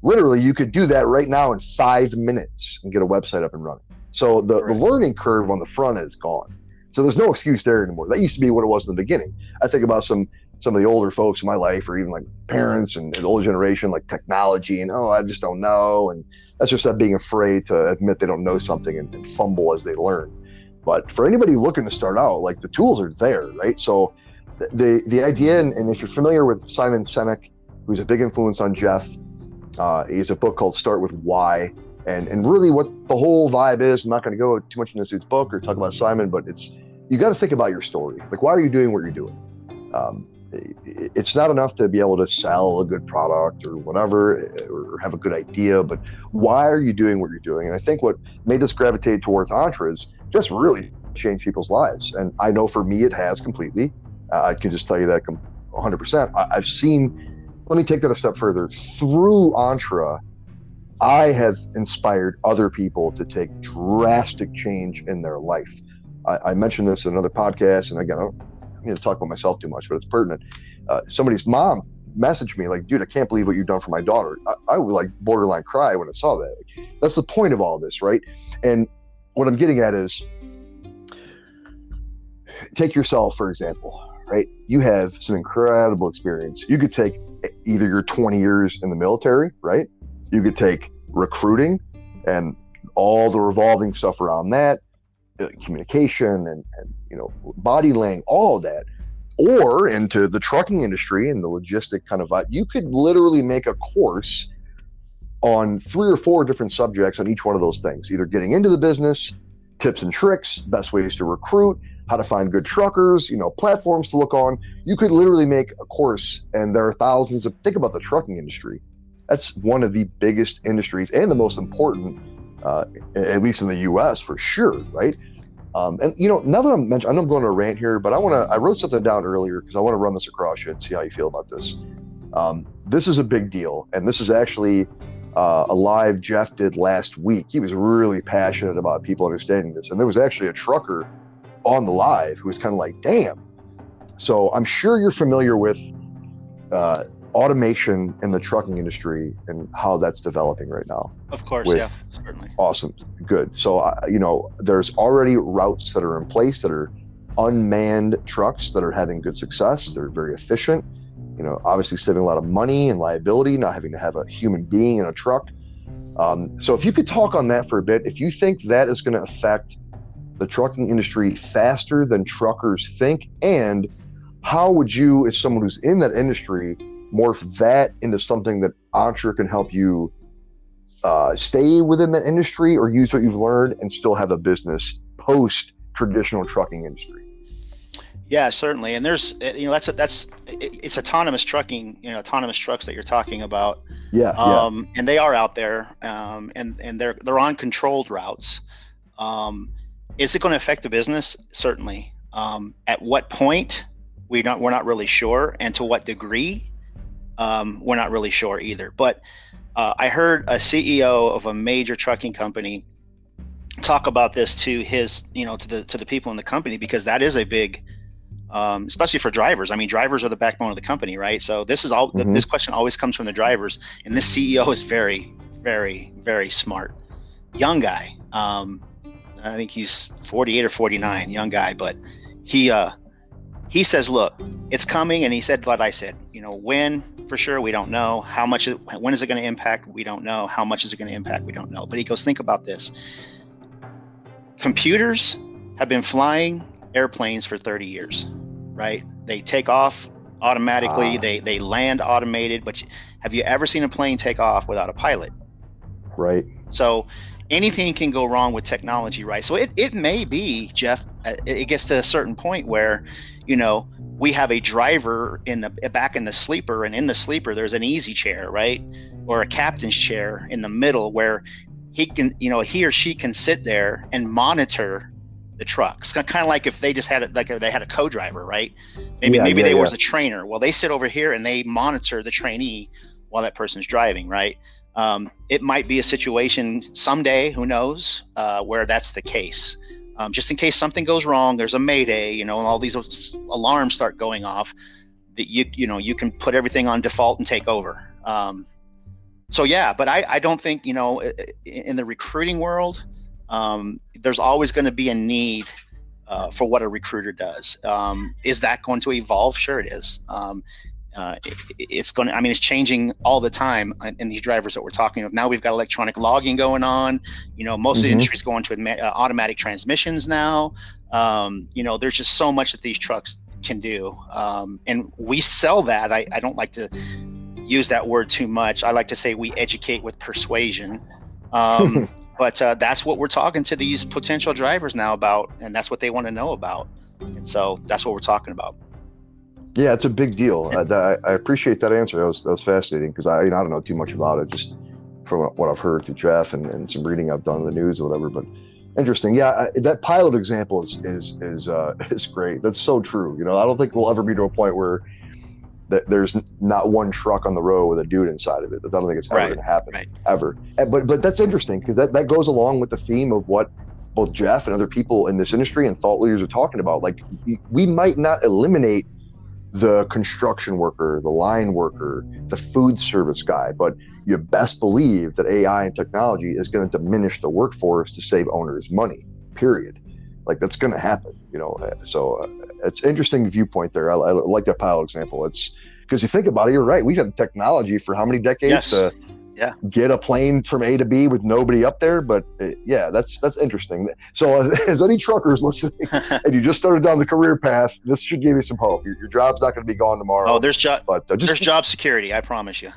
Literally, you could do that right now in 5 minutes and get a website up and running. So the learning curve on the front end is gone. So there's no excuse there anymore. That used to be what it was in the beginning. I think about some of the older folks in my life, or even like parents and the older generation, like technology, and I just don't know. And that's just that being afraid to admit they don't know something and fumble as they learn. But for anybody looking to start out, like, the tools are there, right? So the idea, and if you're familiar with Simon Sinek, who's a big influence on Jeff, he has a book called Start With Why. And really what the whole vibe is, I'm not going to go too much into this book or talk about Simon, but you got to think about your story. Like, why are you doing what you're doing? It's not enough to be able to sell a good product or whatever, or have a good idea, but why are you doing what you're doing? And I think what made us gravitate towards Entre is just really change people's lives. And I know for me, it has completely. I can just tell you that 100%. I've seen, let me take that a step further. Through Entre, I have inspired other people to take drastic change in their life. I mentioned this in another podcast, and again, I don't need to talk about myself too much, but it's pertinent. Somebody's mom messaged me like, dude, I can't believe what you've done for my daughter. I would like borderline cry when I saw that. That's the point of all this, right? And what I'm getting at is, take yourself, for example, right? You have some incredible experience. You could take either your 20 years in the military, right? You could take recruiting and all the revolving stuff around that, communication and body laying, all of that, or into the trucking industry and the logistic kind of vibe. You could literally make a course on 3 or 4 different subjects on each one of those things, either getting into the business, tips and tricks, best ways to recruit, how to find good truckers, platforms to look on. You could literally make a course, and there are thousands of, think about the trucking industry. That's one of the biggest industries and the most important, at least in the U.S. for sure, right? And now that I'm mentioning, I know I'm going on a rant here, but I wrote something down earlier because I want to run this across you and see how you feel about this. This is a big deal, and this is actually a live Jeff did last week. He was really passionate about people understanding this, and there was actually a trucker on the live who was kind of like, "Damn." So I'm sure you're familiar with automation in the trucking industry and how that's developing right now. Of course, yeah, certainly. Awesome, good. So there's already routes that are in place that are unmanned trucks that are having good success. They're very efficient. Obviously saving a lot of money and liability, not having to have a human being in a truck. So if you could talk on that for a bit, if you think that is going to affect the trucking industry faster than truckers think, and how would you, as someone who's in that industry, morph that into something that Entre can help you stay within that industry or use what you've learned and still have a business post traditional trucking industry? Yeah, certainly. And there's, it's autonomous trucking, autonomous trucks that you're talking about. Yeah. And they are out there, and they're on controlled routes. Is it going to affect the business? Certainly. At what point? We're not really sure, and to what degree? We're not really sure either. But I heard a CEO of a major trucking company talk about this to his, to the people in the company, because that is a big, especially for drivers. I mean, drivers are the backbone of the company, right? So this is all. This question always comes from the drivers, and this CEO is very, very, very smart, young guy. I think he's 48 or 49, young guy, but he says, look, it's coming. And he said what I said, when, for sure, we don't know. How much, when is it going to impact? We don't know. How much is it going to impact? We don't know. But he goes, think about this. Computers have been flying airplanes for 30 years, right? They take off automatically. They land automated. But have you ever seen a plane take off without a pilot? Right. So anything can go wrong with technology, right? So it may be, Jeff, it gets to a certain point where, we have a driver back in the sleeper, and in the sleeper, there's an easy chair, right? Or a captain's chair in the middle where he can, he or she can sit there and monitor the truck. It's kind of like if they just had they had a co-driver, right? Maybe there was a trainer. Well, they sit over here and they monitor the trainee while that person's driving, right? It might be a situation someday, who knows, where that's the case. Just in case something goes wrong, there's a mayday, and all these alarms start going off, that you can put everything on default and take over. So yeah, but I don't think, in the recruiting world, there's always going to be a need for what a recruiter does. Is that going to evolve? Sure it is. It's going to, it's changing all the time in these drivers that we're talking of. Now we've got electronic logging going on. Most of the industry is going to automatic transmissions now. There's just so much that these trucks can do. And we sell that. I don't like to use that word too much. I like to say we educate with persuasion. But that's what we're talking to these potential drivers now about, and that's what they want to know about. And so that's what we're talking about. Yeah, it's a big deal. I appreciate that answer. That was fascinating, because I don't know too much about it, just from what I've heard through Jeff and some reading I've done in the news or whatever. But interesting. Yeah, that pilot example is great. That's so true. I don't think we'll ever be to a point where there's not one truck on the road with a dude inside of it. I don't think it's ever going to happen, ever. But that's interesting, because that goes along with the theme of what both Jeff and other people in this industry and thought leaders are talking about. Like, we might not eliminate the construction worker, the line worker, the food service guy, but you best believe that AI and technology is going to diminish the workforce to save owners money, period. Like, that's going to happen, so it's an interesting viewpoint there. I like that pilot example. It's because you think about it, you're right. We've had technology for how many decades to get a plane from A to B with nobody up there. But that's interesting. So as any truckers listening, and you just started down the career path, this should give you some hope. Your job's not going to be gone tomorrow. Oh, there's job security, I promise you.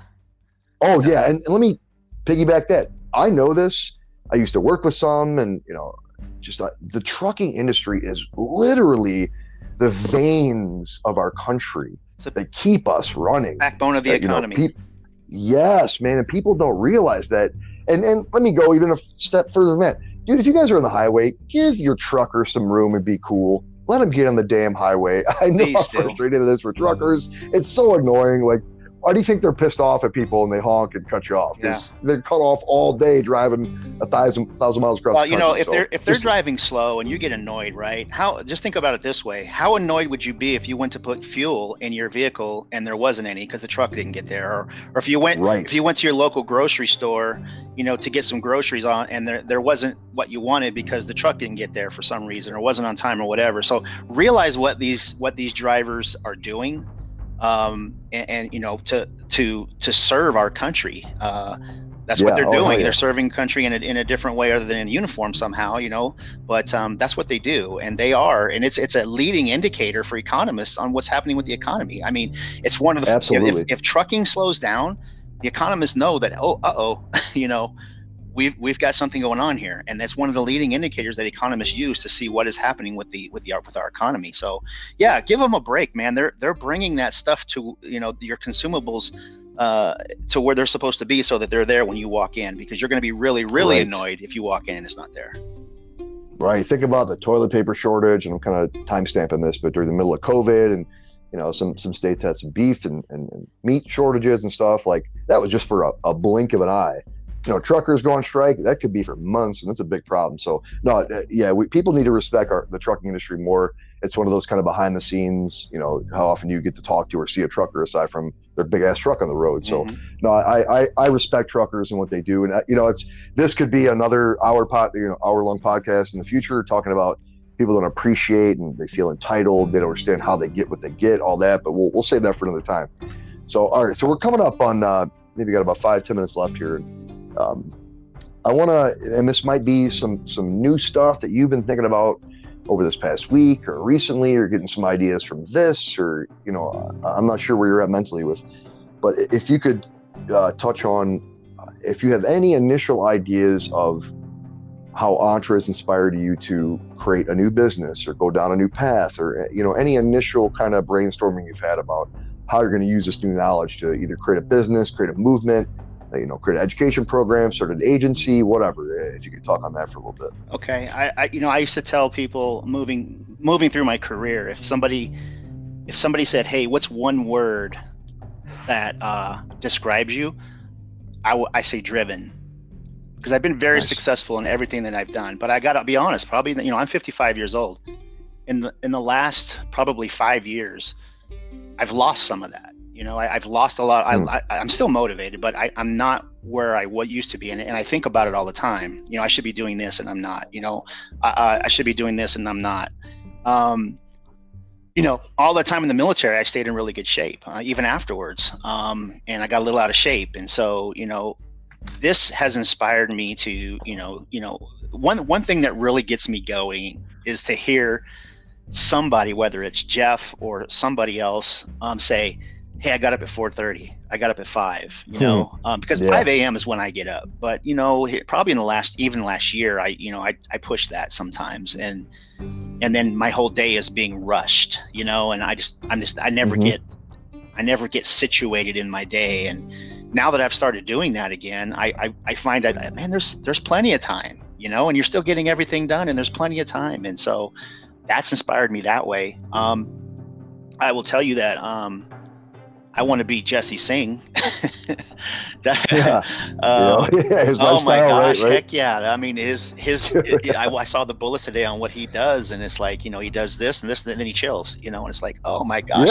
Oh yeah, and let me piggyback that. I know this. I used to work with some, and the trucking industry is literally the veins of our country that keep us running. Backbone of the economy. Yes, man. And people don't realize that. And let me go even a step further than that. Dude, if you guys are on the highway, give your trucker some room and be cool. Let them get on the damn highway. I know how frustrating it is for truckers. It's so annoying. Like, why do you think they're pissed off at people and they honk and cut you off? Because they're cut off all day driving 1,000 miles across the country. Well, you know, if they're driving slow and you get annoyed, right? Just think about it this way. How annoyed would you be if you went to put fuel in your vehicle and there wasn't any because the truck didn't get there? Or if you went to your local grocery store, you know, to get some groceries on and there wasn't what you wanted because the truck didn't get there for some reason or wasn't on time or whatever. So realize what these drivers are doing. And you know, to serve our country, that's what they're doing. They're serving country in a different way other than in uniform somehow, you know, but that's what they do. And it's a leading indicator for economists on what's happening with the economy. I mean, it's one of the, if trucking slows down, the economists know that, you know, we've got something going on here, and that's one of the leading indicators that economists use to see what is happening with our economy. So, yeah, give them a break, man. They're bringing that stuff to, you know, your consumables to where they're supposed to be, so that they're there when you walk in, because you're going to be really, really annoyed if you walk in and it's not there. Right. Think about the toilet paper shortage, and I'm kind of time stamping this, but during the middle of COVID, and you know, some states had some beef and meat shortages and stuff. Like, that was just for a blink of an eye. You know, truckers go on strike, that could be for months, and that's a big problem. So no, people need to respect the trucking industry more. It's one of those kind of behind the scenes, you know, how often you get to talk to or see a trucker aside from their big ass truck on the road. So no, I respect truckers and what they do. And you know, this could be another hour long podcast in the future, talking about people don't appreciate and they feel entitled. They don't understand how they get what they get, all that, but we'll save that for another time. So, all right. So we're coming up on, maybe got about 5-10 minutes left here. I want to, and this might be some new stuff that you've been thinking about over this past week or recently, or getting some ideas from this, or, you know, I'm not sure where you're at mentally with, but if you could touch on, if you have any initial ideas of how Entre has inspired you to create a new business or go down a new path, or, you know, any initial kind of brainstorming you've had about how you're going to use this new knowledge to either create a business, create a movement, you know, create an education program, start an agency, whatever. If you could talk on that for a little bit. Okay. I used to tell people moving through my career, if somebody said, hey, what's one word that describes you? I say driven, because I've been very successful in everything that I've done. But I got to be honest, probably, you know, I'm 55 years old. In the last probably 5 years, I've lost some of that. You know, I've lost a lot. I'm still motivated, but I'm not where I used to be. And I think about it all the time. You know, I should be doing this and I'm not. You know, I should be doing this and I'm not. You know, all the time in the military, I stayed in really good shape, even afterwards. And I got a little out of shape. And so, you know, this has inspired me to, you know, one thing that really gets me going is to hear somebody, whether it's Jeff or somebody else, say, hey, I got up at 4:30. I got up at 5, you know, because 5 a.m. is when I get up. But, you know, probably in last year, I push that sometimes. And then my whole day is being rushed, you know, and I never get situated in my day. And now that I've started doing that again, I find that, man, there's plenty of time, you know, and you're still getting everything done, and there's plenty of time. And so that's inspired me that way. I will tell you that, I want to be Jesse Singh. His lifestyle, oh my gosh, right? Heck yeah. I mean, I saw the bullets today on what he does, and it's like, you know, he does this and this, and then he chills, you know, and it's like, oh my gosh,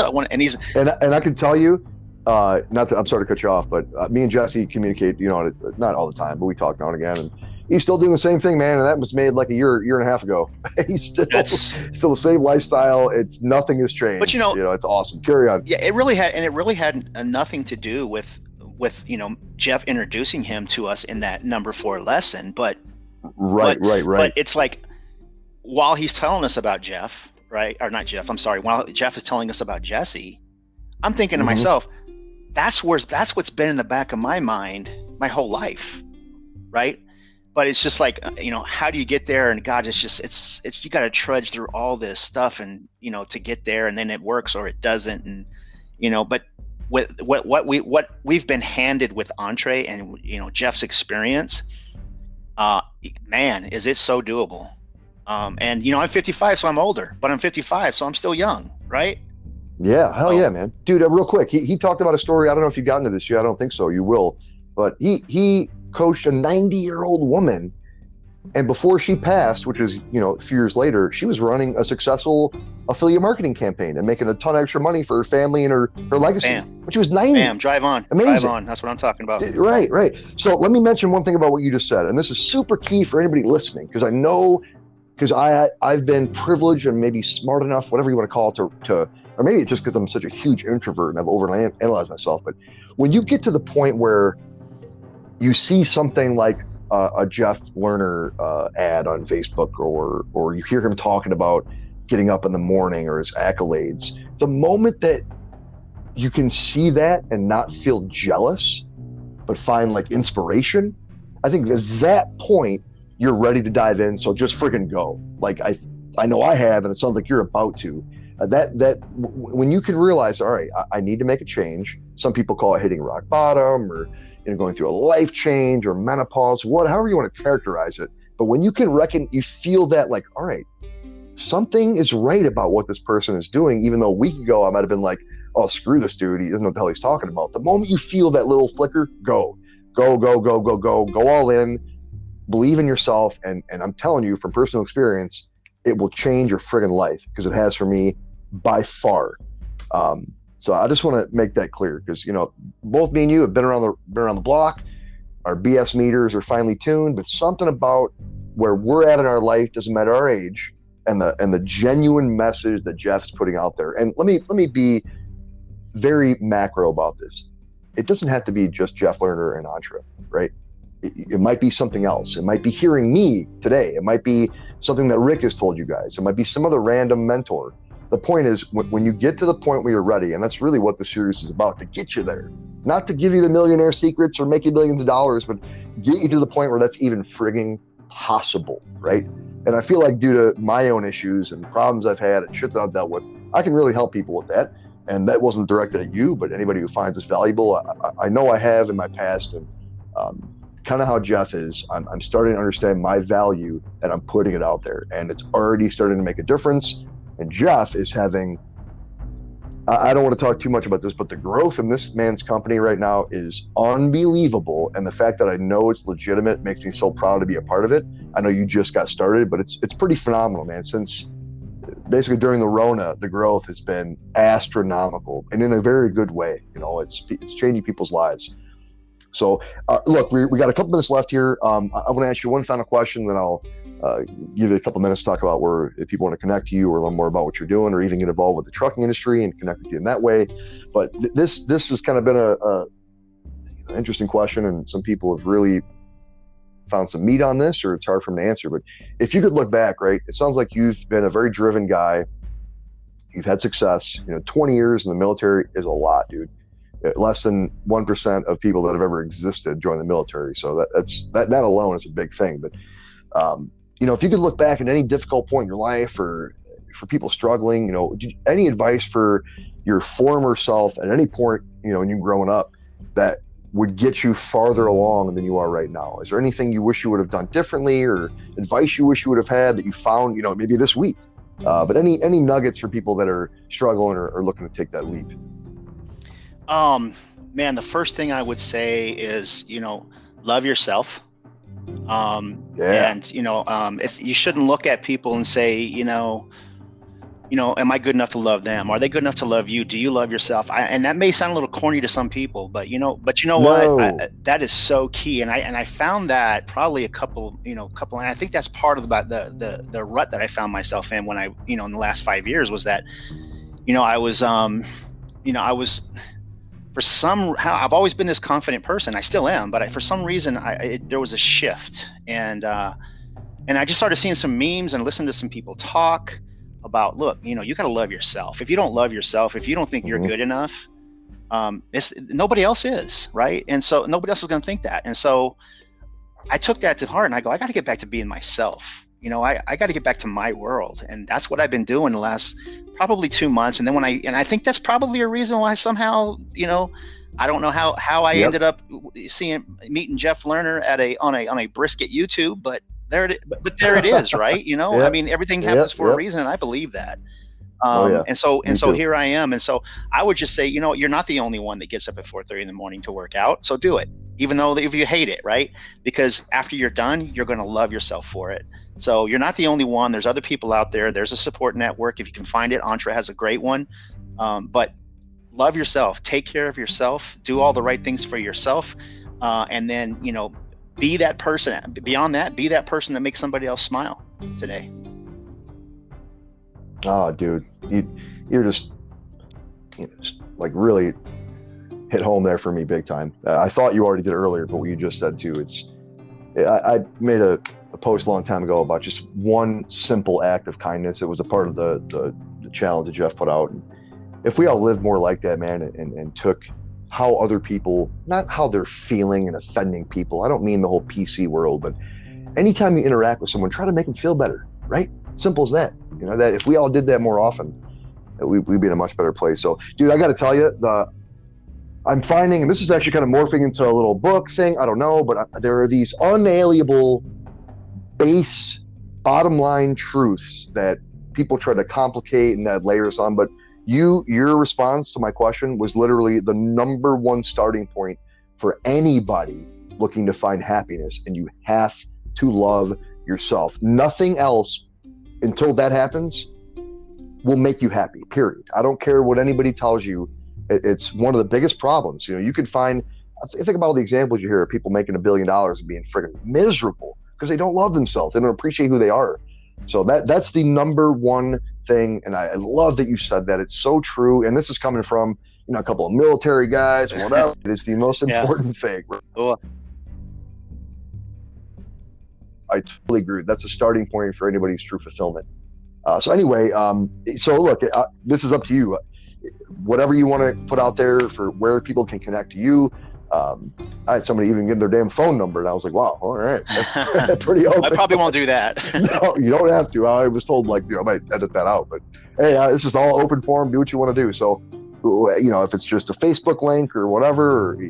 and I can tell you, I'm sorry to cut you off, but me and Jesse communicate, you know, not all the time, but we talk now and again, and he's still doing the same thing, man. And that was made like a year and a half ago. He's still the same lifestyle. Nothing has changed. But you know, it's awesome. Carry on. Yeah, it really had nothing to do with, you know, Jeff introducing him to us in that number 4 lesson. But right. But it's like, while he's telling us about Jeff, right? Or not Jeff, I'm sorry. While Jeff is telling us about Jesse, I'm thinking to myself, that's what's been in the back of my mind my whole life. Right. But it's just like, you know, how do you get there? And God, it's you got to trudge through all this stuff, and, you know, to get there, and then it works or it doesn't. And, you know, but with what we've been handed with Entree and, you know, Jeff's experience, man, is it so doable. And, you know, I'm 55, so I'm older, but I'm 55, so I'm still young, right? Yeah, hell yeah, man. Dude, real quick, he talked about a story. I don't know if you've gotten to this yet. I don't think so. You will. But he coached a 90-year-old woman, and before she passed, which was, you know, a few years later, she was running a successful affiliate marketing campaign and making a ton of extra money for her family and her legacy. Bam. When she was 90. Bam, drive on. Amazing. Drive on. That's what I'm talking about. Right. So let me mention one thing about what you just said, and this is super key for anybody listening, because I know, because I've been privileged and maybe smart enough, whatever you want to call it, to or maybe it's just because I'm such a huge introvert and I've overanalyzed myself. But when you get to the point where you see something like a Jeff Lerner ad on Facebook, or you hear him talking about getting up in the morning or his accolades, the moment that you can see that and not feel jealous, but find like inspiration, I think at that point you're ready to dive in. So just friggin' go. Like I know I have, and it sounds like you're about to. When you can realize, all right, I need to make a change. Some people call it hitting rock bottom, or, you know, going through a life change or menopause, however you want to characterize it. But when you can you feel that, like, all right, something is right about what this person is doing, even though a week ago I might have been like, oh, screw this dude, he doesn't know what the hell he's talking about. The moment you feel that little flicker, go all in, believe in yourself. And I'm telling you from personal experience, it will change your friggin' life, because it has for me by far. So I just want to make that clear, because, you know, both me and you have been around the block. Our BS meters are finely tuned, but something about where we're at in our life, doesn't matter our age, and the genuine message that Jeff's putting out there. And let me be very macro about this. It doesn't have to be just Jeff Lerner and Entre, right? It might be something else. It might be hearing me today. It might be something that Rick has told you guys. It might be some other random mentor. The point is, when you get to the point where you're ready, and that's really what the series is about, to get you there, not to give you the millionaire secrets or make you millions of dollars, but get you to the point where that's even frigging possible, right? And I feel like, due to my own issues and problems I've had and shit that I've dealt with, I can really help people with that. And that wasn't directed at you, but anybody who finds this valuable. I know I have in my past, and kind of how Jeff is. I'm starting to understand my value, and I'm putting it out there, and it's already starting to make a difference. And Jeff is having, I don't want to talk too much about this, but the growth in this man's company right now is unbelievable. And the fact that I know it's legitimate makes me so proud to be a part of it. I know you just got started, but it's pretty phenomenal, man. Since basically during the Rona, the growth has been astronomical, and in a very good way. You know, it's changing people's lives. So look, we got a couple minutes left here. I'm going to ask you one final question, then I'll give you a couple minutes to talk about where, if people want to connect to you or learn more about what you're doing, or even get involved with the trucking industry and connect with you in that way. But this has kind of been a interesting question, and some people have really found some meat on this, or it's hard for them to answer. But if you could look back, right, it sounds like you've been a very driven guy. You've had success. 20 years in the military is a lot, dude. Less than 1% of people that have ever existed join the military. So that alone is a big thing. But if you could look back at any difficult point in your life, or for people struggling, any advice for your former self at any point, when you growing up, that would get you farther along than you are right now? Is there anything you wish you would have done differently, or advice you wish you would have had that you found, maybe this week? But any nuggets for people that are struggling or looking to take that leap? Man, the first thing I would say is, love yourself. And, you shouldn't look at people and say, am I good enough to love them? Are they good enough to love you? Do you love yourself? And that may sound a little corny to some people, but what? That is so key. And I found that probably a couple, and I think that's part of the rut that I found myself in when I, in the last 5 years, was that, I was I've always been this confident person. I still am, but for some reason there was a shift, and I just started seeing some memes and listening to some people talk about, look, you got to love yourself. If you don't love yourself, if you don't think you're good enough, nobody else is, right? And so nobody else is going to think that. And so I took that to heart, and I go, I got to get back to being myself. I got to get back to my world. And that's what I've been doing the last probably 2 months. And then I think that's probably a reason why somehow, I don't know how I ended up meeting Jeff Lerner on a brisket YouTube, but there it is, right? I mean, everything happens for a reason, and I believe that. And so here I am. And so I would just say, you're not the only one that gets up at 4:30 in the morning to work out. So do it, even though if you hate it, right? Because after you're done, you're going to love yourself for it. So you're not the only one. There's other people out there. There's a support network. If you can find it, Entre has a great one. But love yourself, take care of yourself, do all the right things for yourself. And then, be that person. Beyond that, be that person that makes somebody else smile today. Oh, dude, you're just like really hit home there for me big time. I thought you already did earlier, but what you just said too, I made a post a long time ago about just one simple act of kindness. It was a part of the challenge that Jeff put out. And if we all lived more like that, man, and took how other people, not how they're feeling and offending people. I don't mean the whole PC world, but anytime you interact with someone, try to make them feel better, right? Simple as that. That if we all did that more often, we'd be in a much better place. So, dude, I got to tell you, I'm finding, and this is actually kind of morphing into a little book thing. I don't know, but there are these unalienable bottom line truths that people try to complicate and add layers on. But your response to my question was literally the number one starting point for anybody looking to find happiness. And you have to love yourself. Nothing else until that happens will make you happy, period. I don't care what anybody tells you. It's one of the biggest problems. You can find, think about all the examples you hear of people making $1 billion and being friggin' miserable because they don't love themselves. They don't appreciate who they are. So that's the number one thing. And I love that you said that. It's so true. And this is coming from, a couple of military guys, whatever. It is the most important thing. Cool. I totally agree. That's a starting point for anybody's true fulfillment. So anyway, so look, this is up to you. Whatever you want to put out there for where people can connect to you. I had somebody even get their damn phone number, and I was like, wow, all right. That's pretty open. I probably won't do that. No, you don't have to. I was told, I might edit that out. But hey, this is all open forum. Do what you want to do. So, if it's just a Facebook link or whatever, or,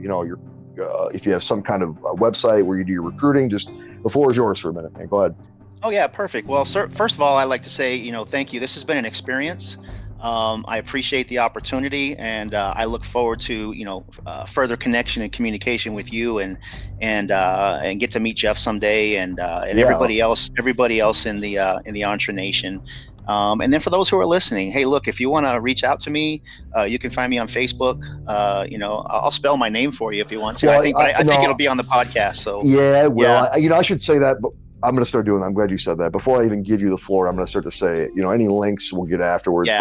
if you have some kind of website where you do your recruiting, just the floor is yours for a minute, man. Go ahead. Oh, yeah, perfect. Well, sir, first of all, I'd like to say, thank you. This has been an experience. I appreciate the opportunity, and I look forward to further connection and communication with you, and get to meet Jeff someday, and everybody else in the Entre Nation. And then for those who are listening, hey, look, if you want to reach out to me, you can find me on Facebook. I'll spell my name for you if you want to. Well, I think it'll be on the podcast. So yeah, well, yeah. I should say that, but I'm going to start doing. I'm glad you said that. Before I even give you the floor, I'm going to start to say, any links we'll get afterwards.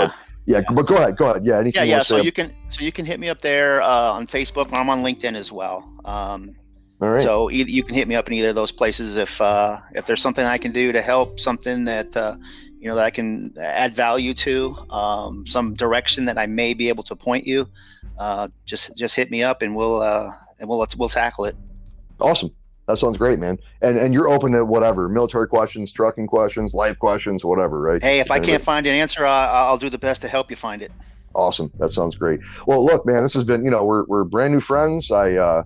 Yeah. But go ahead. Yeah. Anything yeah. So you can hit me up there on Facebook. I'm on LinkedIn as well. All right. So you can hit me up in either of those places if there's something I can do to help, something that that I can add value to, some direction that I may be able to point you. Just hit me up and we'll tackle it. Awesome. That sounds great, man. And you're open to whatever, military questions, trucking questions, life questions, whatever, right? Hey, if I can't find an answer, I'll do the best to help you find it. Awesome. That sounds great. Well, look, man, this has been, we're brand new friends. I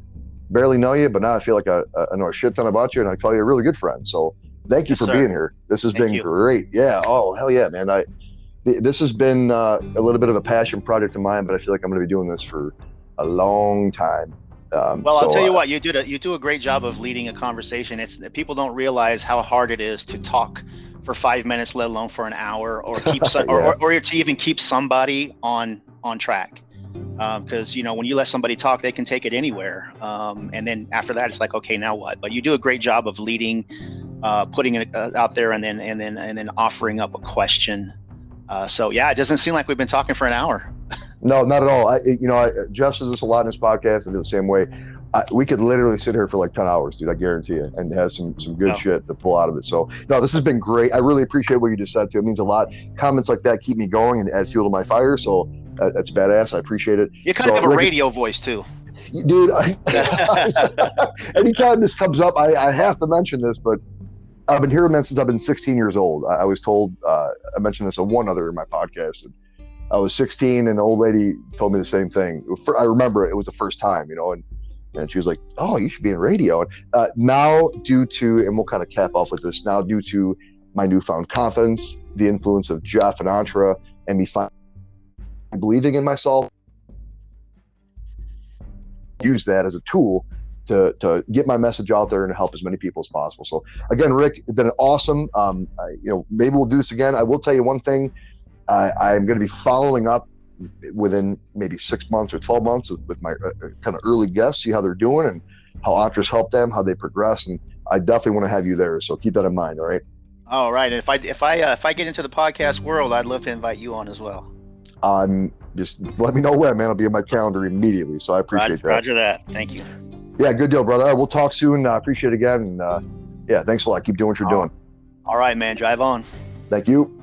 barely know you, but now I feel like I know a shit ton about you, and I call you a really good friend. So thank you for being here. This has been great. Yeah. Oh, hell yeah, man. This has been a little bit of a passion project of mine, but I feel like I'm going to be doing this for a long time. I'll tell you what, you do a great job of leading a conversation. It's people don't realize how hard it is to talk for 5 minutes, let alone for an hour, or keep or to even keep somebody on track. Because when you let somebody talk, they can take it anywhere. And then after that, it's like, okay, now what? But you do a great job of leading, putting it out there, and then offering up a question. So yeah, it doesn't seem like we've been talking for an hour. No, not at all. Jeff says this a lot in his podcast. I do the same way. We could literally sit here for like 10 hours, dude. I guarantee you, and have some good shit to pull out of it. So no, this has been great. I really appreciate what you just said too. It means a lot. Comments like that keep me going and add fuel to my fire. So that's badass. I appreciate it. You kind of have a radio voice too. Dude, anytime this comes up, I have to mention this, but I've been hearing that since I've been 16 years old. I was told, I mentioned this on one other in my podcast. And I was 16 and an old lady told me the same thing. I remember it was the first time, and she was like, "Oh, you should be in radio." Now, due to, and we'll kind of cap off with this, now due to my newfound confidence, the influence of Jeff and Antra, and me believing in myself, use that as a tool to get my message out there and help as many people as possible. So again, Rick, it's been awesome. Maybe we'll do this again. I will tell you one thing. I'm going to be following up within maybe 6 months or 12 months with my kind of early guests, see how they're doing and how Antra's helped them, how they progress. And I definitely want to have you there. So keep that in mind. All right. All right. And if I get into the podcast world, I'd love to invite you on as well. Just let me know when, man. I'll be in my calendar immediately. So I appreciate that. Roger that. Thank you. Yeah, good deal, brother. All right, we'll talk soon. I appreciate it again. And yeah, thanks a lot. Keep doing what you're doing. All right, man. Drive on. Thank you.